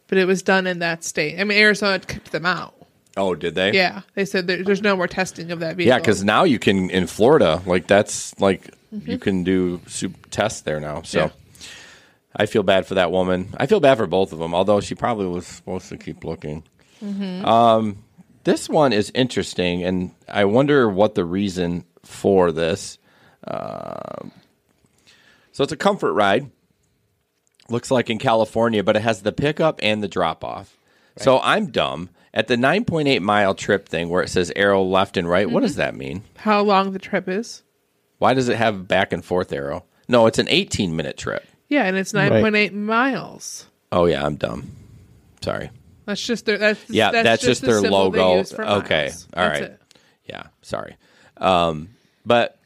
but it was done in that state. I mean, Arizona kicked them out. Oh, did they? Yeah. They said there's no more testing of that vehicle. Yeah, because now you can, in Florida, you can do tests there now. So I feel bad for that woman. I feel bad for both of them, although she probably was supposed to keep looking. This one is interesting, and I wonder what the reason for this. So it's a comfort ride. Looks like in California, but it has the pickup and the drop-off. Right. So I'm dumb. At the 9.8-mile trip thing where it says arrow left and right, what does that mean? How long the trip is. Why does it have back and forth arrow? No, it's an 18-minute trip. Yeah, and it's 9.8 miles. Oh, yeah, I'm dumb. Sorry. That's just their that's just their logo. Okay. Miles. All right. It. Yeah, sorry. But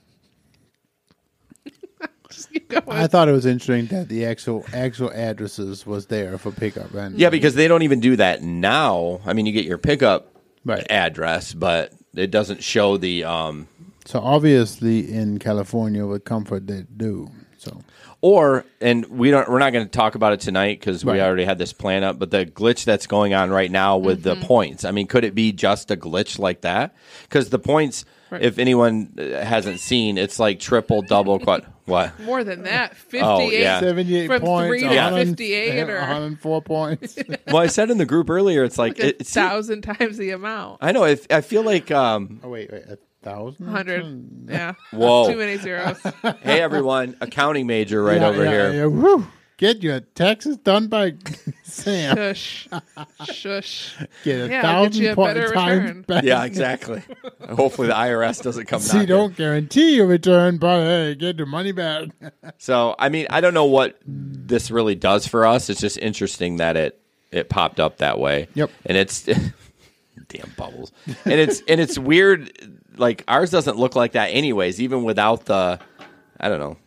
I thought it was interesting that the actual addresses was there for pickup. And yeah, because they don't even do that now. I mean, you get your pickup address, but it doesn't show the. So obviously, in California with Comfort, they do. So we're not going to talk about it tonight because we already had this plan up. But the glitch that's going on right now with the points. I mean, could it be just a glitch like that? Because the points. Right. If anyone hasn't seen, it's like triple, double, what? More than that. 58. 78 from points. 3 to 58 or 104 points. Well, I said in the group earlier, it's like 1,000 times the amount. I know. I feel like. Wait, 1,000? 100. Yeah. Whoa. Too many zeros. Hey, everyone. Accounting major over here. Yeah. Woo. Get your taxes done by Sam. Shush. Get 1,000 times back. Yeah, exactly. Hopefully the IRS doesn't come knocking. Don't guarantee your return, but hey, get your money back. So, I mean, I don't know what this really does for us. It's just interesting that it popped up that way. Yep. And it's damn bubbles. And it's weird. Like ours doesn't look like that anyways, even without the I don't know.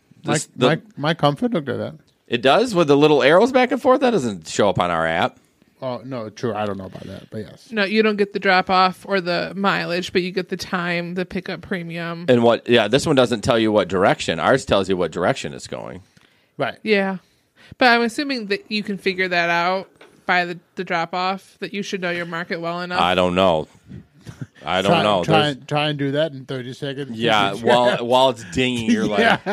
My Comfort looked at that. It does with the little arrows back and forth. That doesn't show up on our app. Oh no, true. I don't know about that, but yes. No, you don't get the drop off or the mileage, but you get the time, the pickup premium, and what? Yeah, this one doesn't tell you what direction. Ours tells you what direction it's going. Right. Yeah, but I'm assuming that you can figure that out by the drop off. That you should know your market well enough. I don't know. Try and do that in 30 seconds. Yeah, while it's dinging, you're like,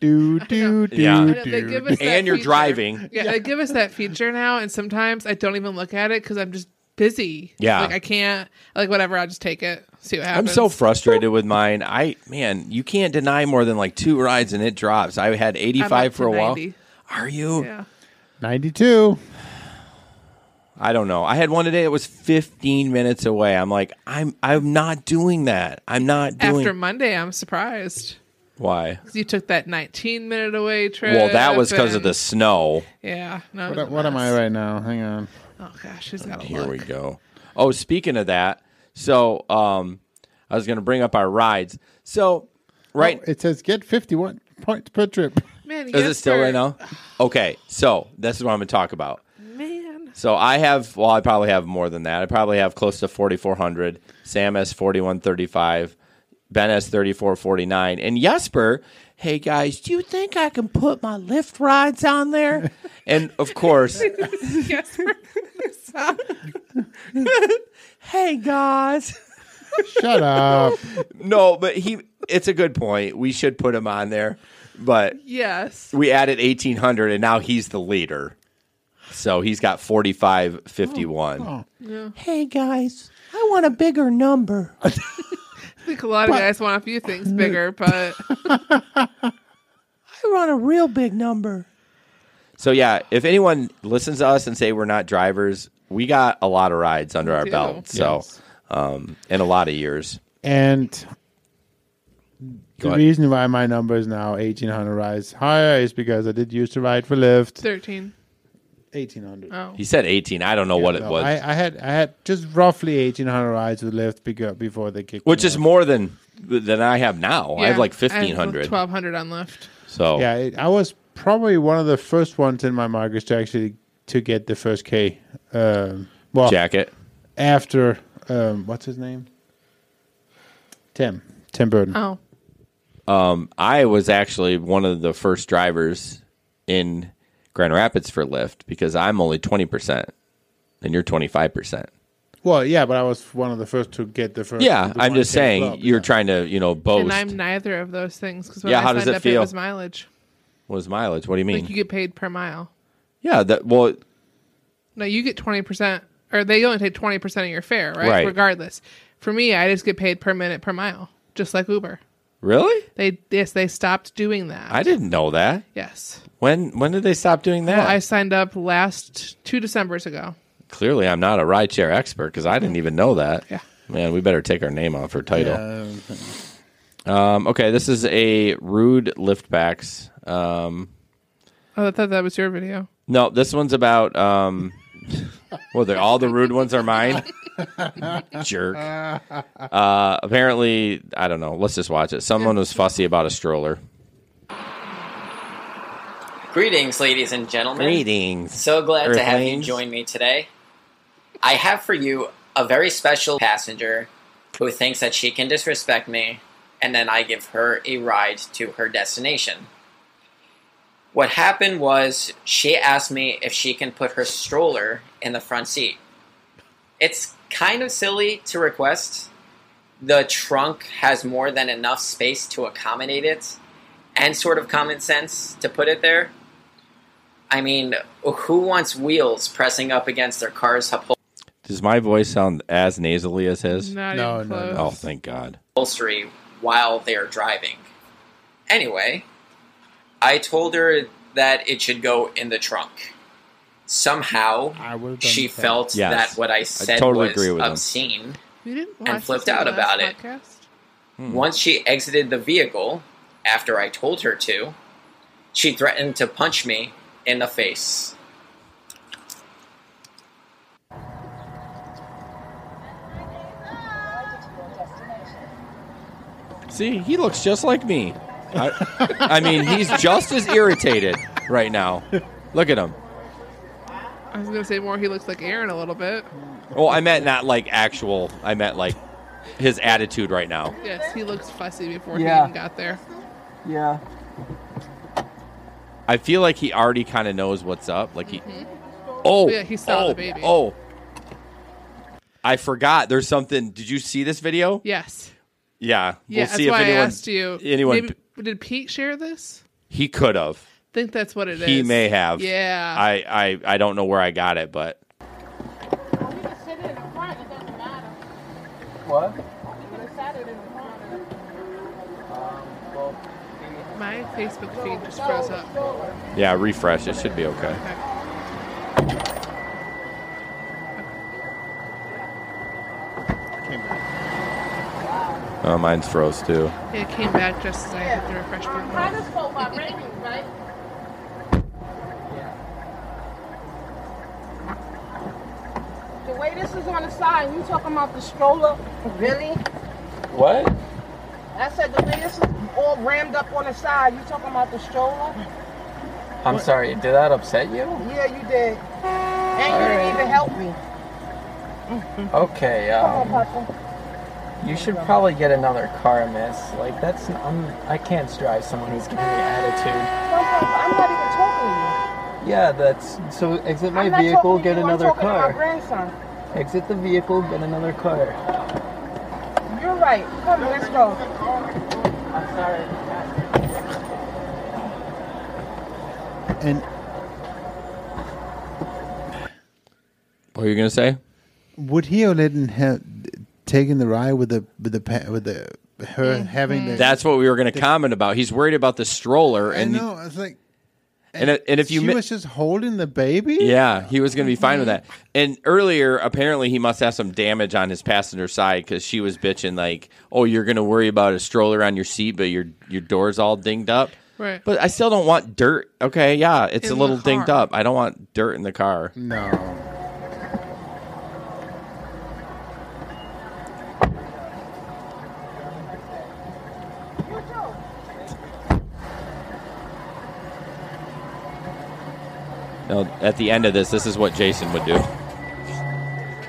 do. And you're driving. Yeah, they give us that feature now, and sometimes I don't even look at it because I'm just busy. Yeah, like I can't, like whatever. I'll just take it, see what happens. I'm so frustrated with mine. You can't deny more than like 2 rides and it drops. I had 85 for a 90. while. Are you? Yeah, 92. I don't know. I had one today. It was 15 minutes away. I'm like, I'm not doing that. I'm not doing. After Monday, I'm surprised. Why? Because you took that 19-minute away trip. Well, that was because of the snow. Yeah. No, what am I right now? Hang on. Oh gosh, she's got a Here we go. Oh, speaking of that, so I was going to bring up our rides. So, right, it says get 51 points per trip. Man, Is it still right now? Okay, so this is what I'm going to talk about. Man. So I probably have more than that. I probably have close to 4,400. Sam has 4,135. Ben has 3,449. And Jesper, hey guys, do you think I can put my Lyft rides on there? And of course, Jesper. hey guys. Shut up. No, but it's a good point. We should put him on there. But yes, we added 1,800, and now he's the leader. So he's got 4,551. Oh. Yeah. Hey, guys, I want a bigger number. I think a lot of guys want a few things bigger, but I want a real big number. So, yeah, if anyone listens to us and say we're not drivers, we got a lot of rides under our belt. So, in a lot of years. And the reason why my number is now 1,800 rides higher is because I did used to ride for Lyft. 1,800. Oh. He said 18. I don't know what it was. I had just roughly 1,800 rides with Lyft before they kicked Which me is out. more than I have now. I have like 1,500. I have 1,200 on Lyft. So yeah, I was probably one of the first ones in my markets to actually get the first K. Jacket. After what's his name? Tim Burton. Oh. I was actually one of the first drivers in Grand Rapids for Lyft because I'm only 20% and you're 25%. Well, yeah, but I was one of the first to get the first. Yeah, I'm just saying club, you're trying to, boast. And I'm neither of those things because when Yeah, I how does signed it up, feel? it was mileage. What is mileage? What do you mean? Like you get paid per mile. Yeah, No, you get 20%, or they only take 20% of your fare, right? Right. Regardless. For me, I just get paid per minute per mile, just like Uber. Really? They stopped doing that. I didn't know that. Yes. When did they stop doing that? Well, I signed up last 2 Decembers ago. Clearly, I'm not a rideshare expert because I didn't even know that. Yeah. Man, we better take our name off her title. Yeah. Okay, this is a rude lift backs. Oh, I thought that was your video. No, this one's about. Well, all the rude ones are mine. Jerk. Apparently, I don't know. Let's just watch it. Someone was fussy about a stroller. Greetings, ladies and gentlemen. Greetings. So glad to have you Earthlings. join me today. I have for you a very special passenger who thinks that she can disrespect me, and then I give her a ride to her destination. What happened was she asked me if she can put her stroller in the front seat. It's kind of silly to request. The trunk has more than enough space to accommodate it, and sort of common sense to put it there. I mean, who wants wheels pressing up against their car's Does my voice sound as nasally as his? Not even close. Oh, thank God. upholstery while they're driving? Anyway, I told her that it should go in the trunk. Somehow, she felt Yes. that what I said totally was agree with him. obscene We didn't watch and flipped this in out the about last it. podcast? Once she exited the vehicle, after I told her to, she threatened to punch me in the face. See, he looks just like me. I mean, he's just as irritated right now. Look at him. I was going to say more he looks like Aaron a little bit. Well, I meant not like actual. I meant like his attitude right now. Yes, he looks fussy before he even got there. Yeah. I feel like he already kind of knows what's up. Like he. Oh. Yeah, he saw the baby. Oh. I forgot. There's something. Did you see this video? Yes. Yeah. Yeah, we'll that's see if why anyone. I asked you. Anyone. Maybe, did Pete share this? He could have. I think that's what it is. He may have. Yeah. I don't know where I got it, but. What? My Facebook feed just froze up. Yeah, refresh. It should be okay. Oh, mine's froze too. It came back just as I hit the refresh button. The way this is on the side, you talking about the stroller? Really? What? I said the way this is. all rammed up on the side. You talking about the stroller? I'm sorry, did that upset you? Yeah, you did. And you didn't even help me. Okay, Come on, Papa. you should probably get another car, miss. Like, I can't drive someone who's giving me attitude. I'm not even talking to Yeah, so exit my I'm not vehicle, talking to get you, another I'm talking to car. my grandson. Exit the vehicle, get another car. You're right. Come, let's go. I'm sorry. And What were you gonna say? would he have taken the ride with her having the? That's what we were going to comment about. He's worried about the stroller, I and know. It's like, and if you she was just holding the baby. yeah, he was going to be fine with that. And earlier, apparently, he must have some damage on his passenger side because she was bitching like, "Oh, you're going to worry about a stroller on your seat, but your door's all dinged up." Right. But I still don't want dirt. Okay, yeah, it's In a little the dinged car. up. I don't want dirt in the car. No. Now, at the end of this is what Jason would do.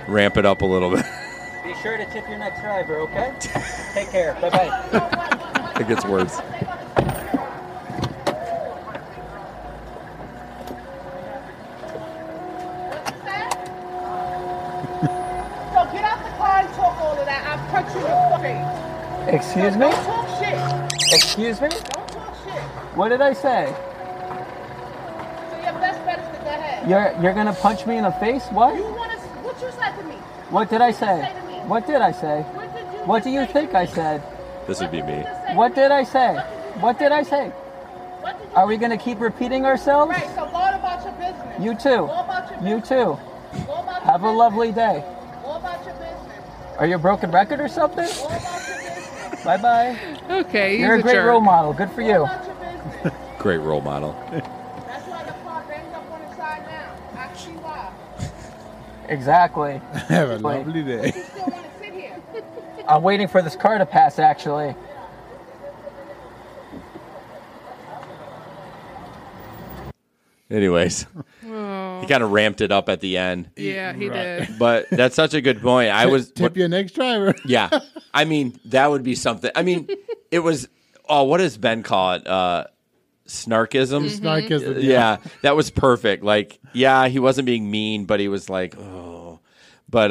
Ramp it up a little bit. Be sure to tip your next driver, okay? Take care. Bye-bye. It gets worse. So get out the car and talk all of that. I'll punch you in the face. Excuse me? Don't talk shit. Excuse me? Don't talk shit. What did I say? So your best bet is to go ahead. You're gonna punch me in the face? What? You want to? What you said to me? What did I say? Say to me. What did I say? What do you think I said? This would be me. What did I say? What did I say? Are we gonna keep repeating ourselves? Right. So go on about your business. You too. Go about your business. You too. Go about Have your a lovely day. Go about your business. Are you a broken record or something? Go about your business. Bye bye. Okay, You're a great jerk. role model. Good for you. Great role model. That's why the car banged up on the side now. I see why. Exactly. Have a lovely day. You still want to sit here? I'm waiting for this car to pass, actually. Anyways, Oh. he kind of ramped it up at the end. Yeah, he did. But that's such a good point. I was Tip your next driver. Yeah. I mean, that would be something. I mean, it was, what does Ben call it? Snarkism? Snarkism, Yeah. That was perfect. Like, yeah, he wasn't being mean, but he was like, oh. But,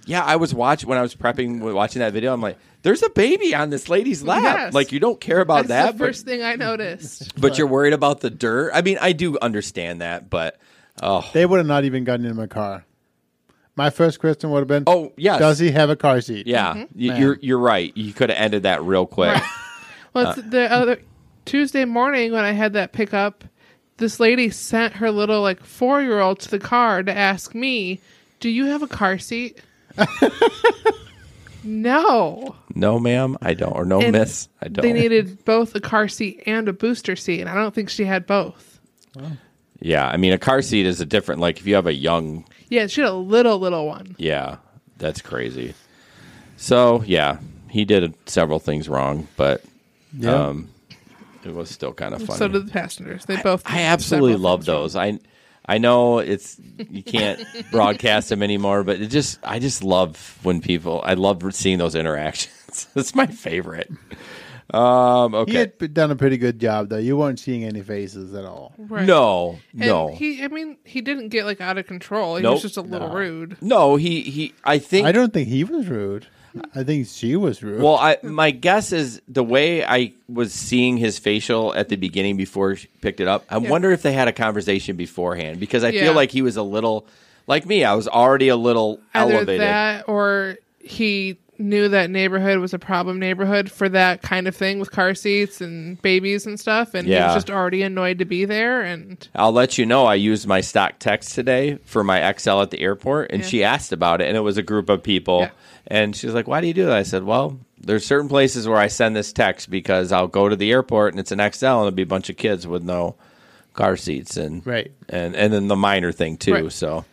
yeah, I was when I was watching that video, I'm like, there's a baby on this lady's lap. Yes. Like, you don't care about That's that. the first thing I noticed. But you're worried about the dirt. I mean, I do understand that, but, oh. They would have not even gotten in my car. My first question would have been, "Oh, yes. Does he have a car seat?" Yeah, you're right. You could have ended that real quick. Well, it's the other Tuesday morning when I had that pickup, this lady sent her little 4-year-old to the car to ask me, "Do you have a car seat?" No. No, ma'am, I don't. Or no, And miss, I don't. They needed both a car seat and a booster seat, and I don't think she had both. Yeah, I mean, a car seat is a different. Like if you have a young. Yeah, she had a little one. Yeah, that's crazy. So yeah, he did several things wrong, but it was still kind of funny. So did the passengers. They both. I absolutely love those. I know you can't broadcast them anymore, but I just love when I love seeing those interactions. That's my favorite. Okay. He had done a pretty good job, though. You weren't seeing any faces at all. Right. No. And he didn't get out of control. He was just a little rude. No, I don't think he was rude. I think she was rude. Well, my guess is the way I was seeing his facial at the beginning before she picked it up, I wonder if they had a conversation beforehand, because I feel like he was a little, like me, I was already a little elevated. Either that or he knew that neighborhood was a problem neighborhood for that kind of thing with car seats and babies and stuff, and he was just already annoyed to be there. And I'll let you know, I used my stock text today for my XL at the airport, and she asked about it, and it was a group of people, and she was like, "Why do you do that?" I said, "Well, there's certain places where I send this text because I'll go to the airport and it's an XL and there'll be a bunch of kids with no car seats and and then the minor thing too." Right. So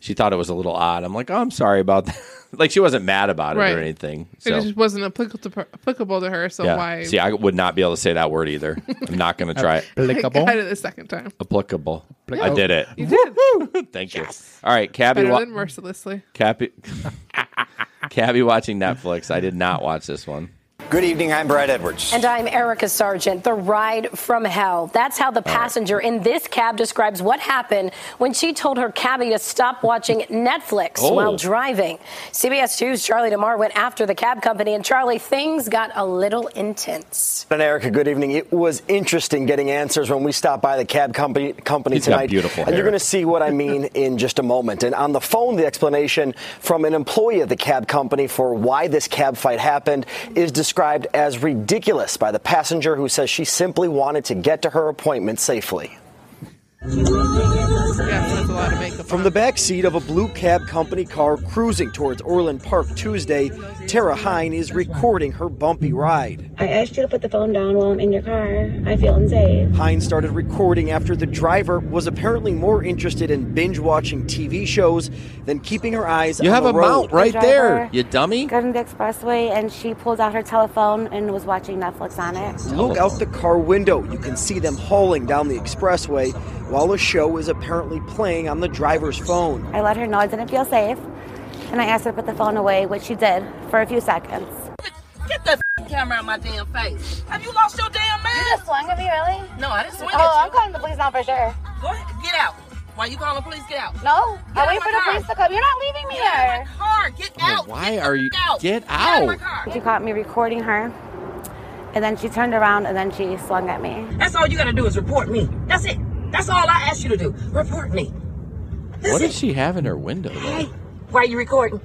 she thought it was a little odd. I'm like, oh, I'm sorry about that. Like, she wasn't mad about it or anything. So. It just wasn't applicable to her, so why? See, I would not be able to say that word either. I'm not going to try it. Applicable? I got it the second time. Applicable. I did it. You did. Thank you. All right, Cabby. Better than mercilessly. Cabby watching Netflix. I did not watch this one. Good evening, I'm Brad Edwards. And I'm Erica Sargent. The ride from hell. That's how the passenger in this cab describes what happened when she told her cabbie to stop watching Netflix while driving. CBS 2's Charlie DeMar went after the cab company, and Charlie, things got a little intense. And Erica, good evening. It was interesting getting answers when we stopped by the cab company He's tonight. got beautiful hair. And you're going to see what I mean in just a moment. And on the phone, the explanation from an employee of the cab company for why this cab fight happened is described as ridiculous by the passenger, who says she simply wanted to get to her appointment safely. From the back seat of a blue cab company car cruising towards Orland Park Tuesday, Tara Hine is recording her bumpy ride. I asked you to put the phone down while I'm in your car. I feel unsafe. Hine started recording after the driver was apparently more interested in binge-watching TV shows than keeping her eyes on the road. You have a mount right there, you dummy. Got in the expressway and she pulled out her telephone and was watching Netflix on it. Look out the car window. You can see them hauling down the expressway while a show is apparently playing on the driver's phone. I let her know I didn't feel safe, and I asked her to put the phone away, which she did for a few seconds. Get the camera on my damn face. Have you lost your damn mind? You just swung at me, really? No, I didn't swing at you. Oh, I'm calling the police now for sure. Go ahead, get out. Why you calling the police? Get out. No, Get I'll wait for the police to come. You're not leaving me here. Get out of my car. Get out. Why are you? Get Get out of my out. car. She caught me recording her, and then she turned around, and then she swung at me. That's all you gotta do is report me. That's it. That's all I asked you to do. Report me. What does she have in her window, though? Hey, why are you recording?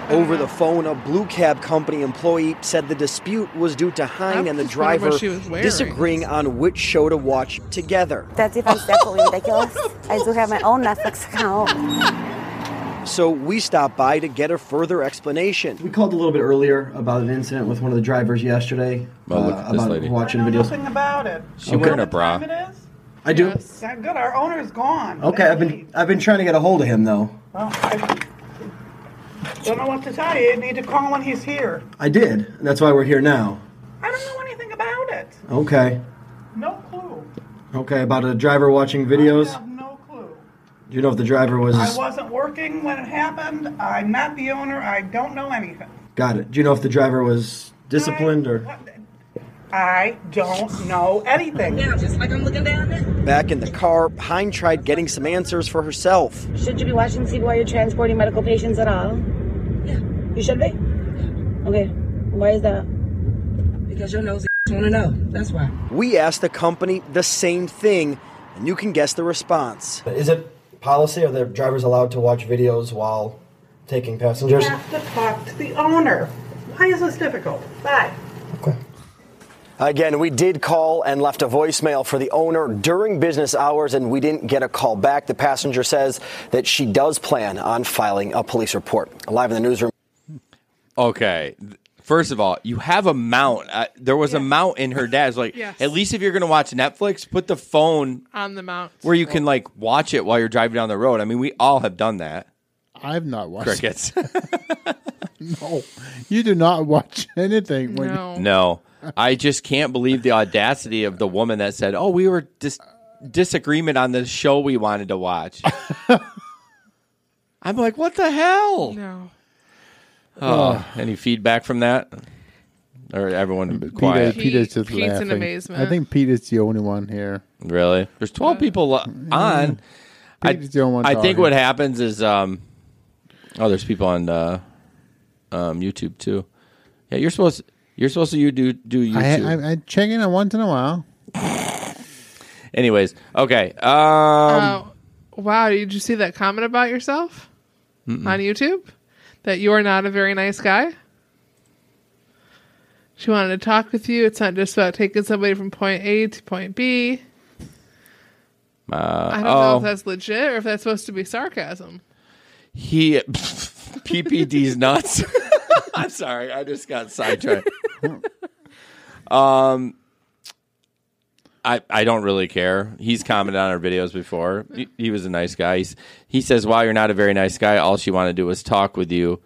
Over the phone, a blue cab company employee said the dispute was due to Hine and the driver disagreeing on which show to watch together. That's if I'm definitely ridiculous. I do have my own Netflix account. So we stopped by to get a further explanation. We called a little bit earlier about an incident with one of the drivers yesterday. Well, look at this about lady. watching I know videos. nothing about it. She wearing a bra. What time it is? I do. Yeah, good. Our owner's gone. Okay, I've been trying to get a hold of him though. Well, I don't know what to tell you. You need to call when he's here. I did. That's why we're here now. I don't know anything about it. Okay. No clue. Okay, about a driver watching videos. I have no clue. Do you know if the driver was? I wasn't working when it happened. I'm not the owner. I don't know anything. Got it. Do you know if the driver was disciplined or? I don't know anything. Yeah, just like I'm looking down there. Back in the car, Hine tried getting some answers for herself. Should you be watching TV while you're transporting medical patients at all? Yeah. You should be? Okay. Why is that? Because your nosy want to know. That's why. We asked the company the same thing, and you can guess the response. Is it policy? Are the drivers allowed to watch videos while taking passengers? You have to talk to the owner. Why is this difficult? Bye. Again, we did call and left a voicemail for the owner during business hours, and we didn't get a call back. The passenger says that she does plan on filing a police report. Live in the newsroom. Okay. First of all, you have a mount. There was a mount in her dad's. Like, at least if you're going to watch Netflix, put the phone on the mount where you can like watch it while you're driving down the road. I mean, we all have done that. I've not watched Crickets. No, you do not watch anything. When No. I just can't believe the audacity of the woman that said, "Oh, we were disagreement on the show we wanted to watch." I'm like, what the hell? No. Any feedback from that? Or everyone quiet? Peter's just Pete's laughing. in amazement. I think Peter's the only one here. Really? There's 12 people on. Peter's the only one I think talking. what happens is, there's people on YouTube too. Yeah, you're supposed to do YouTube. I check in once in a while. Anyways, okay. Wow, did you see that comment about yourself on YouTube? That you are not a very nice guy? She wanted to talk with you. It's not just about taking somebody from point A to point B. I don't know if that's legit or if that's supposed to be sarcasm. PPD's nuts. I'm sorry, I just got sidetracked. I don't really care. He's commented on our videos before. He was a nice guy. He says, "Wow, you're not a very nice guy. All she wanted to do was talk with you."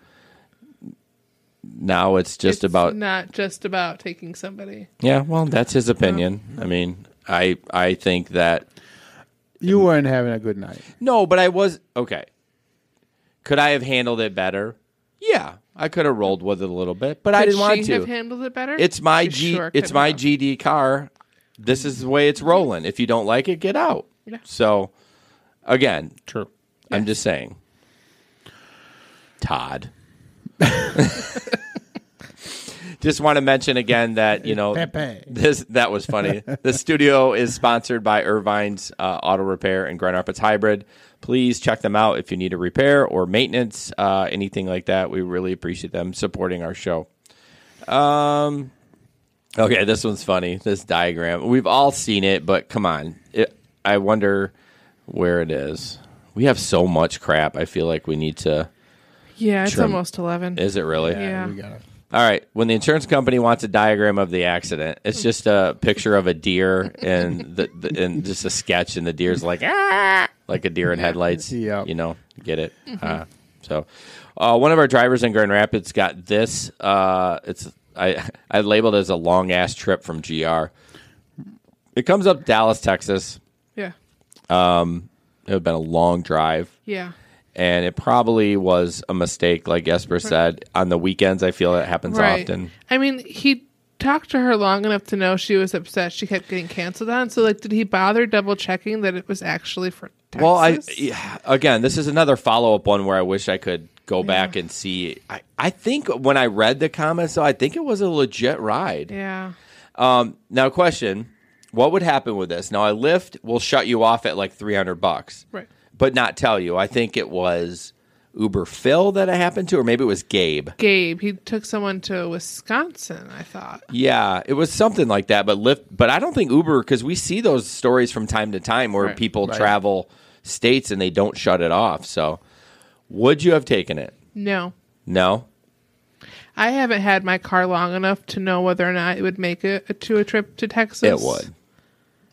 Now it's not just about taking somebody. Yeah, well, that's his opinion. I mean, I think that you weren't having a good night. No, but I was okay. Could I have handled it better? Yeah, I could have rolled with it a little bit, but I didn't want to. Could she have handled it better? It's my GD car. This is the way it's rolling. If you don't like it, get out. Yeah. So, again, true. I'm just saying. Todd. Just want to mention again that, that was funny. The studio is sponsored by Irvine's Auto Repair and Grand Rapids Hybrid. Please check them out if you need a repair or maintenance, anything like that. We really appreciate them supporting our show. Okay, this one's funny. This diagram. We've all seen it, but come on. I wonder where it is. We have so much crap. I feel like we need to... Yeah, it's almost 11. Is it really? Yeah. We got it. All right. When the insurance company wants a diagram of the accident, it's just a picture of a deer and and just a sketch, and the deer's like a deer in headlights. Yep. Get it. So, one of our drivers in Grand Rapids got this. I labeled it as a long ass trip from GR. It comes up Dallas, Texas. Yeah. It would have been a long drive. Yeah. And it probably was a mistake, like Jesper said. On the weekends, I feel it happens often. I mean, he talked to her long enough to know she was upset she kept getting canceled on. So, did he bother double checking that it was actually for Texas? Well, again, this is another follow-up one where I wish I could go back and see. I think when I read the comments, though, I think it was a legit ride. Yeah. Now, question, what would happen with this? Now, a Lyft will shut you off at like $300. Right. But not tell you. I think it was Uber Phil that it happened to, or maybe it was Gabe. He took someone to Wisconsin, I thought. Yeah, it was something like that. But Lyft, but I don't think Uber, because we see those stories from time to time where people travel states and they don't shut it off. So, would you have taken it? No. No? I haven't had my car long enough to know whether or not it would make it to a trip to Texas. It would.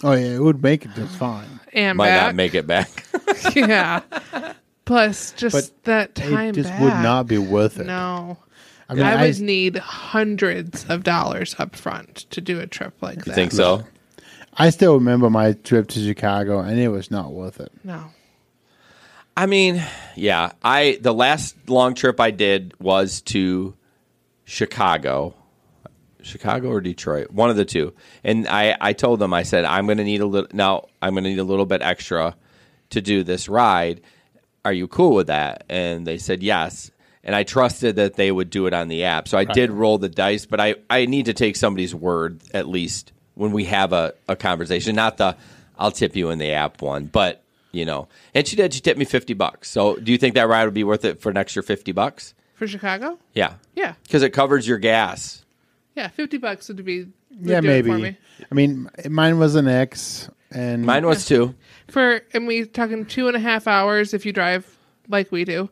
Oh, yeah, it would make it just fine. And might back. not make it back. Yeah. Plus, that time it just back would not be worth it. No. I mean, I would need hundreds of dollars up front to do a trip like that. You think so? I still remember my trip to Chicago, and it was not worth it. No. I mean, yeah. The last long trip I did was to Chicago or Detroit, one of the two. And I told them, I said, I'm going to need a little bit extra to do this ride. Are you cool with that? And they said yes. And I trusted that they would do it on the app. So I did roll the dice, but I need to take somebody's word at least when we have a conversation. Not the I'll tip you in the app one, but And she did. She tipped me $50. So do you think that ride would be worth it for an extra $50? For Chicago? Yeah. Yeah. Because it covers your gas. Yeah, $50 would be. Yeah, maybe. For me. I mean, mine was an X, and mine was too. And we talking 2.5 hours if you drive like we do,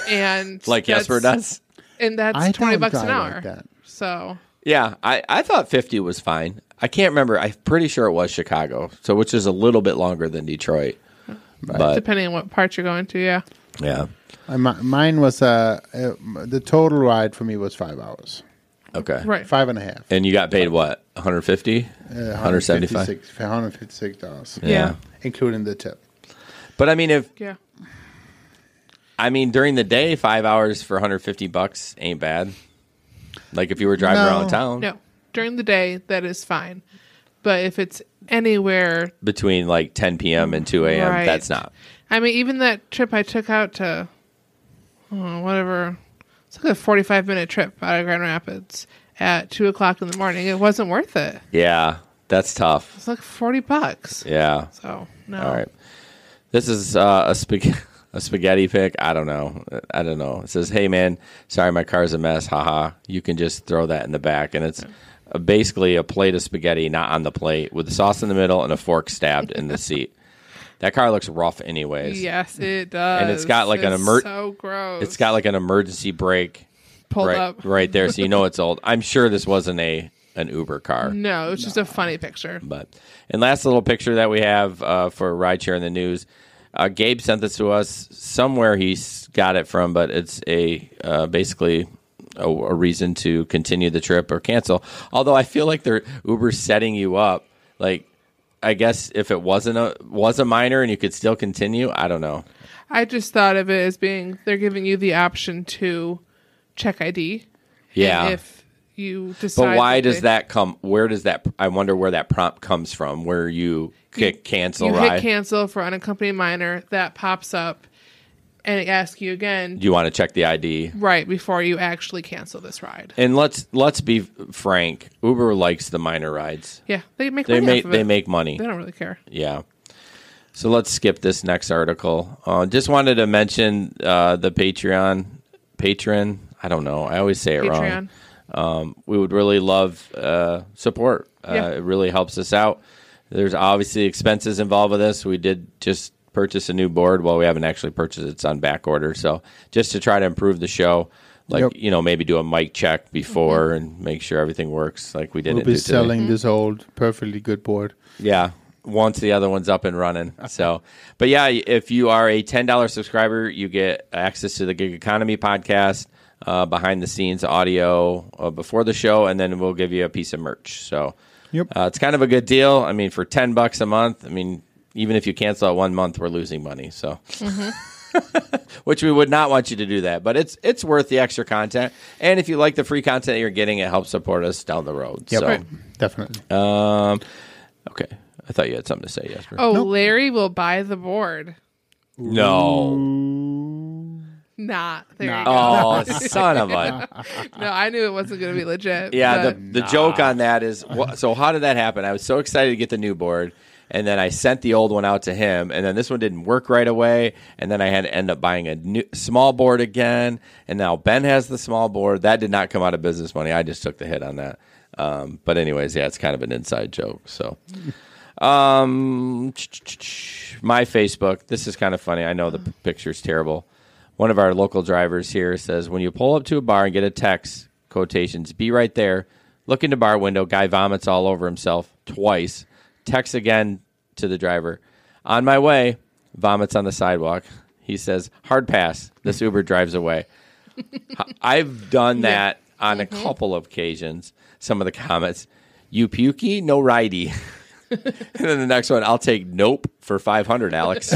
and like Jesper does, and that's $20 an hour. Like that. So yeah, I thought 50 was fine. I can't remember. I'm pretty sure it was Chicago, so which is a little bit longer than Detroit, but depending on what part you're going to. Yeah. Yeah. Mine was the total ride for me was 5 hours. Okay. Right. 5.5. And you got paid what? 150? 175? $156. Yeah. Including the tip. But I mean, yeah. I mean, during the day, 5 hours for $150 ain't bad. Like if you were driving around town. No. During the day, that is fine. But if it's anywhere between like 10 p.m. and 2 a.m., that's not. I mean, even that trip I took out to whatever. It's like a 45-minute trip out of Grand Rapids at 2 o'clock in the morning. It wasn't worth it. Yeah, that's tough. It's like $40. Yeah. So, no. All right. This is a spaghetti pick. I don't know. It says, hey, man, sorry my car's a mess. Haha. You can just throw that in the back. And it's basically a plate of spaghetti, not on the plate, with the sauce in the middle and a fork stabbed in the seat. That car looks rough anyways. Yes, it does. And it's got like so gross. It's got like an emergency brake pulled up right there, so you know it's old. I'm sure this wasn't a an Uber car. No, it was just a funny picture. And last little picture that we have for rideshare in the news, Gabe sent this to us. Somewhere he's got it from, but it's basically a reason to continue the trip or cancel. Although I feel like Uber's setting you up. Like, I guess if it was a minor and you could still continue, I don't know. I just thought of it as being they're giving you the option to check ID. Yeah. And if you decide. But why does that come? Where does that? I wonder where that prompt comes from. Where you click cancel you ride. hit cancel for unaccompanied minor, that pops up, and it asks you again. Do you want to check the ID right before you actually cancel this ride? And let's be frank. Uber likes the minor rides. Yeah, they make money off of it. They make money. They don't really care. Yeah. So let's skip this next article. Just wanted to mention the Patreon. I don't know. I always say it Patreon. wrong. We would really love support. It really helps us out. There's obviously expenses involved with this. We did just purchase a new board. Well, we haven't actually purchased it. It's on back order. So just to try to improve the show, maybe do a mic check before and make sure everything works like we did. We'll be selling this old perfectly good board. Yeah. Once the other one's up and running. So, but yeah, if you are a $10 subscriber, you get access to the Gig Economy podcast, behind the scenes audio before the show, and then we'll give you a piece of merch. So it's kind of a good deal. I mean, for $10 a month, I mean, even if you cancel out 1 month, we're losing money. So, which we would not want you to do that, but it's worth the extra content. And if you like the free content you're getting, it helps support us down the road. Yep. So, Right. Definitely. Okay. I thought you had something to say, Jesper. Oh, nope. Larry will buy the board. No. Not. There you go. go. Oh, son of a. No, I knew it wasn't going to be legit. Yeah, the joke on that is, so how did that happen? I was so excited to get the new board, and then I sent the old one out to him, and then this one didn't work right away, and then I had to end up buying a new small board again, and now Ben has the small board. That did not come out of business money. I just took the hit on that. But anyways, yeah, it's kind of an inside joke, so... my Facebook. This is kind of funny. I know the picture's terrible. One of our local drivers here says, when you pull up to a bar and get a text, quotations, be right there. Look in the bar window. Guy vomits all over himself twice. Text again to the driver. On my way. Vomits on the sidewalk. He says, hard pass. This Uber drives away. I've done that on a couple of occasions. Some of the comments. You pukey? No ridey. And then the next one, I'll take nope for $500, Alex.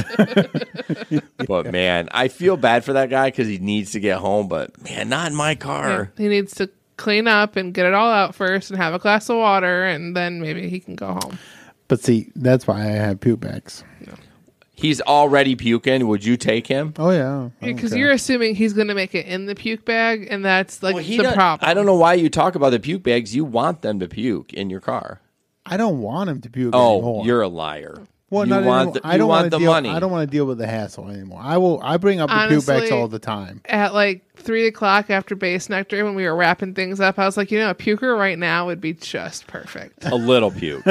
But man, I feel bad for that guy because he needs to get home. But man, not in my car. Yeah, he needs to clean up and get it all out first and have a glass of water, and then maybe he can go home. But see, that's why I have puke bags. Yeah. He's already puking. Would you take him? Oh, yeah. Because you're assuming he's going to make it in the puke bag, and that's like the problem. I don't know why you talk about the puke bags. You want them to puke in your car. I don't want him to puke anymore. Oh, you're a liar. Well, you want I don't want the money. I don't want to deal with the hassle anymore. I bring up the puke bags all the time. At like 3 o'clock after Base Nectar, when we were wrapping things up, I was like, a puker right now would be just perfect. A little puke.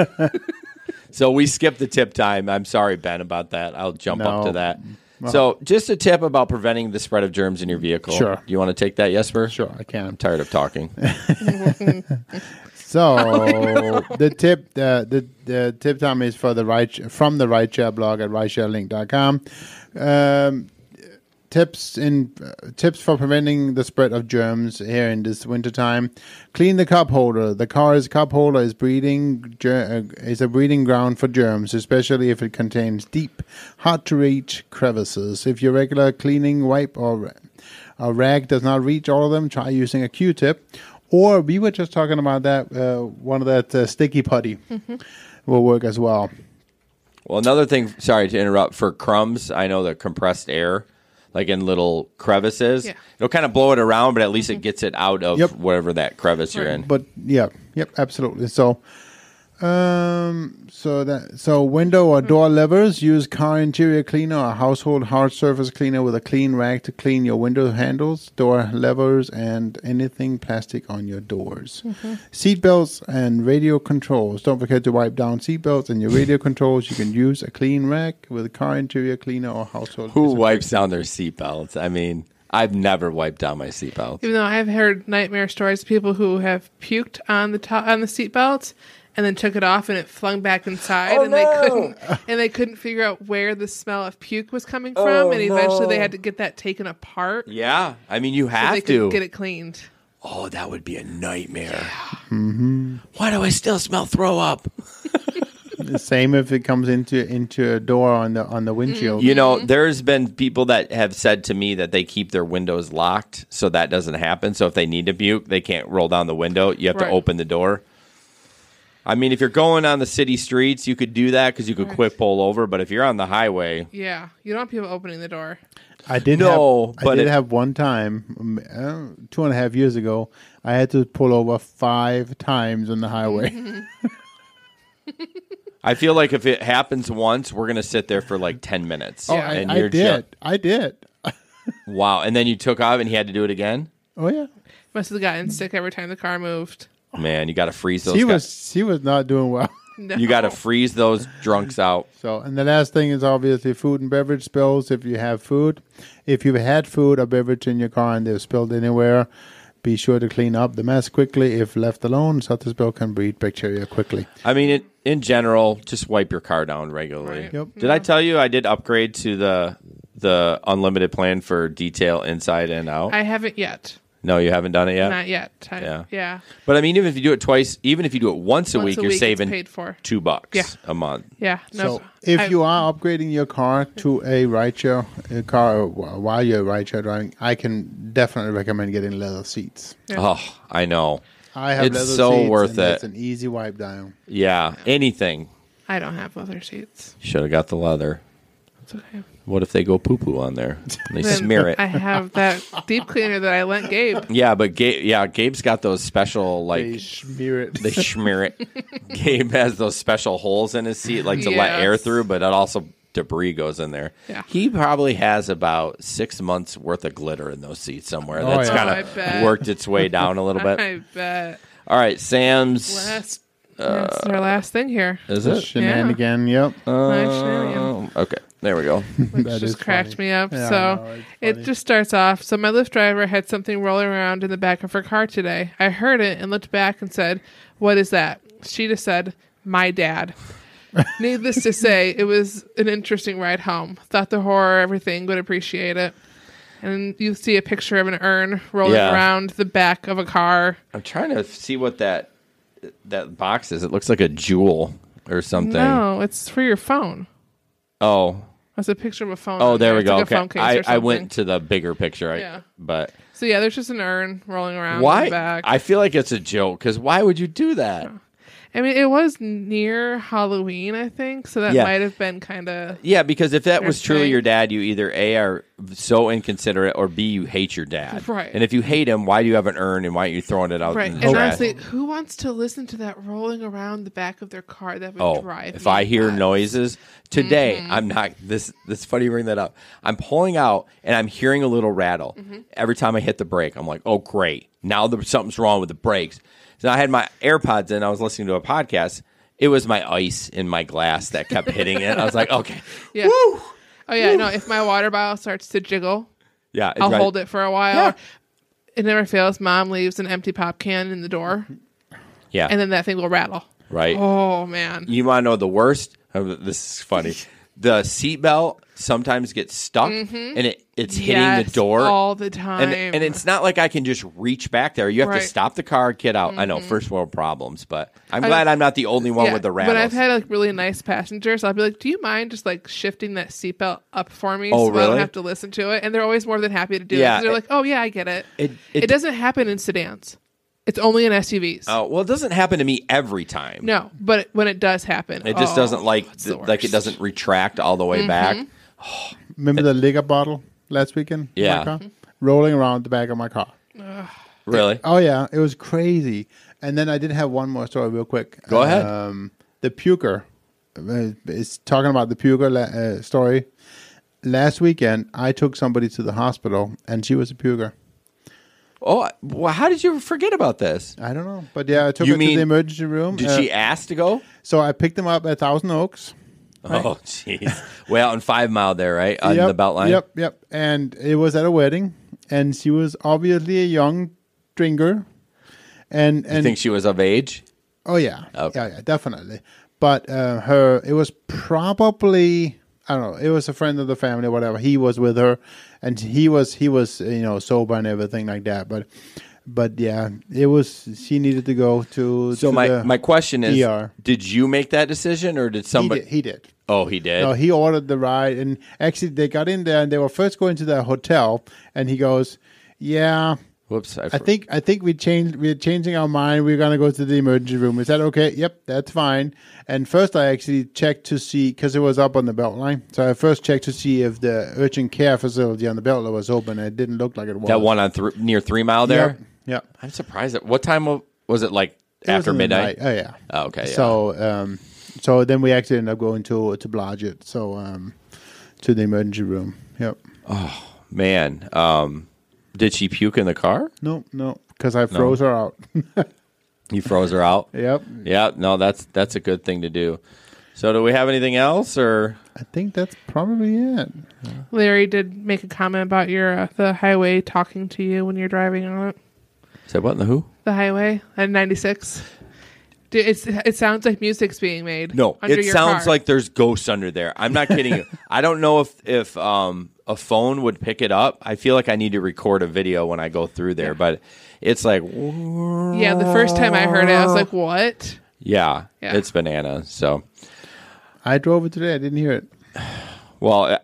So we skipped the tip time. I'm sorry, Ben, about that. I'll jump up to that. Well, so just a tip about preventing the spread of germs in your vehicle. Sure. Do you want to take that, Jesper? Sure, I can. I'm tired of talking. So the tip time is from the rideshare blog at ridesharelink.com. Tips for preventing the spread of germs here in this wintertime. Clean the cup holder. The car's cup holder is a breeding ground for germs, especially if it contains deep, hard to reach crevices. If your regular cleaning wipe or a rag does not reach all of them, try using a Q-tip. Or we were just talking about that, one of that sticky putty will work as well. Well, another thing, sorry to interrupt, for crumbs, I know the compressed air, like in little crevices, it'll kind of blow it around, but at least it gets it out of whatever that crevice you're in. But absolutely. So, window or door levers, use car interior cleaner or household hard surface cleaner with a clean rag to clean your window handles, door levers, and anything plastic on your doors. Seat belts and radio controls. Don't forget to wipe down seat belts and your radio controls. You can use a clean rag with a car interior cleaner or household. Who wipes down their seat belts? I mean, I've never wiped down my seatbelt. Even though I've heard nightmare stories of people who have puked on the seatbelt and then took it off and it flung back inside, they couldn't figure out where the smell of puke was coming from, and eventually they had to get that taken apart. Yeah, I mean you have so they to could get it cleaned. Oh, that would be a nightmare. Yeah. Mm-hmm. Why do I still smell throw up? The same if it comes into a door on the windshield. You know, there's been people that have said to me that they keep their windows locked so that doesn't happen. So if they need to puke, they can't roll down the window. You have to open the door. I mean, if you're going on the city streets, you could do that because you could quick pull over. But if you're on the highway, Yeah, you don't want people opening the door. I did have one time, 2.5 years ago, I had to pull over 5 times on the highway. I feel like if it happens once, we're going to sit there for like 10 minutes. Oh, and I did. I did. Wow. And then you took off and he had to do it again? Oh, yeah. Must have gotten sick every time the car moved. Man, you got to freeze those guys. She was not doing well. No. You got to freeze those drunks out. So, and the last thing is obviously food and beverage spills. If you have food, if you've had food or beverage in your car and they're spilled anywhere, be sure to clean up the mess quickly. If left alone, such a spill can breed bacteria quickly. I mean, in general, just wipe your car down regularly. Right. Yep. Did I tell you I did upgrade to the unlimited plan for detail inside and out? I haven't yet. No, you haven't done it yet? Not yet. Yeah. But I mean, even if you do it twice, even if you do it once a week, you're saving paid for. $2 a month. Yeah. No, So if you are upgrading your car to a rideshare car while you're rideshare driving, I can definitely recommend getting leather seats. Yeah. Oh, I know. I have it's leather so seats, worth and it. It's an easy wipe down. Yeah, anything. I don't have leather seats. Should have got the leather. It's okay. What if they go poo-poo on there? And they Then smear it. I have that deep cleaner that I lent Gabe. Yeah, but Gabe's got those special, like... They smear it. They smear it. Gabe has those special holes in his seat, like to let air through, but it also debris goes in there. Yeah. He probably has about 6 months worth of glitter in those seats somewhere. Oh, That's yeah. kind I of bet. worked its way down a little bit. I bet. All right, Sam's... That's our last thing here. Is it? Shenanigan, yep. Nice shenanigan. Okay, there we go. Which That just is cracked funny. me up. Yeah, I So know, it's it funny. just starts off. So my Lyft driver had something rolling around in the back of her car today. I heard it and looked back and said, "What is that?" She just said, "My dad." Needless to say, it was an interesting ride home. Thought the horror, everything, would appreciate it. And you see a picture of an urn rolling around the back of a car. I'm trying to see what that box is. It looks like a jewel or something. No, it's for your phone. Oh. That's a picture of a phone. Oh, on there we It's go. like a phone Okay. case or I something. went to the bigger picture. Yeah. But So yeah, there's just an urn rolling around in why? the back. I feel like it's a joke because why would you do that? I mean, it was near Halloween, I think, so that Yeah. might have been kind of... Yeah, because if that was truly thing. your dad, you either A, are so inconsiderate, or B, you hate your dad. Right. And if you hate him, why do you have an urn and why aren't you throwing it out Right, in the and trash? honestly, who wants to listen to that rolling around the back of their car? That would Oh, drive if me I hear nuts. noises today, Mhm. I'm not. This funny you bring that up. I'm pulling out and I'm hearing a little rattle every time I hit the brake. I'm like, oh great, now something's wrong with the brakes. So I had my AirPods in. I was listening to a podcast. It was my ice in my glass that kept hitting it. I was like, okay, Yeah. Oh yeah, no. If my water bottle starts to jiggle, yeah, I'll hold it for a while. It never fails. Mom leaves an empty pop can in the door, Yeah, and then that thing will rattle. right. Oh man. You want to know the worst? This is funny. The seatbelt sometimes gets stuck and it's hitting the door all the time. And it's not like I can just reach back there. You have Right. to stop the car, get out. I know, first world problems, but I'm glad I'm not the only one with the rattles. But I've had like really nice passengers. I'll be like, "Do you mind just like shifting that seatbelt up for me Oh, so I really? don't have to listen to it?" And they're always more than happy to do Yeah, it. 'Cause they're like, "Oh yeah, I get it." It It doesn't happen in sedans. It's only in SUVs. Oh, well, it doesn't happen to me every time. No, but when it does happen, It just doesn't like it's the like it doesn't retract all the way back. Remember the liquor bottle last weekend? in Yeah. my car? Rolling around the back of my car. Really? Oh yeah, it was crazy. And then I did have one more story, real quick. Go ahead. The puker is talking about the puker story. Last weekend, I took somebody to the hospital, and she was a puker. Oh, well, how did you forget about this? I don't know, but yeah, I took You her to mean- the emergency room. Did she ask to go? So I picked them up at Thousand Oaks. Oh, jeez. Way out in 5 Mile there, right? On Yep, the Beltline? Yep. And it was at a wedding. and she was obviously a young drinker. And you think she was of age? Oh yeah, okay. yeah, definitely. But it was probably, I don't know, it was a friend of the family, whatever. He was with her, and he was sober and everything like that. But yeah, it was. She needed to go to. So my question is, ER. Did you make that decision, or did somebody? He did. Oh, he did. No, he ordered the ride, and actually they got in there, and they were first going to the hotel, and he goes, "Yeah." Whoops! I think we're changing our mind. We're gonna go to the emergency room. Is that okay? Yep, that's fine. And first, I actually checked to see because it was up on the Beltline. So I first checked to see if the urgent care facility on the Beltline was open. And it didn't look like it was. That one on near 3 Mile there. Yep. I'm surprised. What time was it? Like after midnight? Oh yeah. Oh, okay. Yeah. So then we actually ended up going to Blodgett, to the emergency room. Yep. Oh man. Did she puke in the car? No, because I froze her out. You froze her out? Yep. Yeah, no, that's a good thing to do. So do we have anything else, or? I think that's probably it. Larry did make a comment about the highway talking to you when you're driving on it. Said what in the who? The highway at 96. It sounds like music's being made. No, under it your sounds car. like there's ghosts under there. I'm not kidding you. I don't know if a phone would pick it up. I feel like I need to record a video when I go through there, but it's like... Yeah, the first time I heard it, I was like, what? Yeah, Yeah. it's bananas. So I drove it today. I didn't hear it. Well,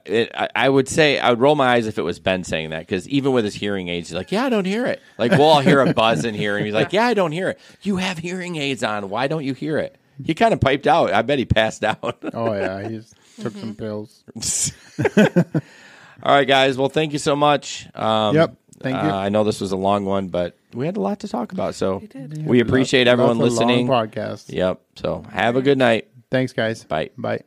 I would say I would roll my eyes if it was Ben saying that, because even with his hearing aids, he's like, yeah, I don't hear it. Like, we'll all hear a buzz in here, and he's like, yeah, I don't hear it. You have hearing aids on. Why don't you hear it? He kind of piped out. I bet he passed out. Oh, yeah. He took some pills. All right, guys. Well, thank you so much. Yep. Thank you. I know this was a long one, but we had a lot to talk about. So we appreciate everyone Lots of listening. long podcast. Yep. So have a good night. Thanks, guys. Bye. Bye.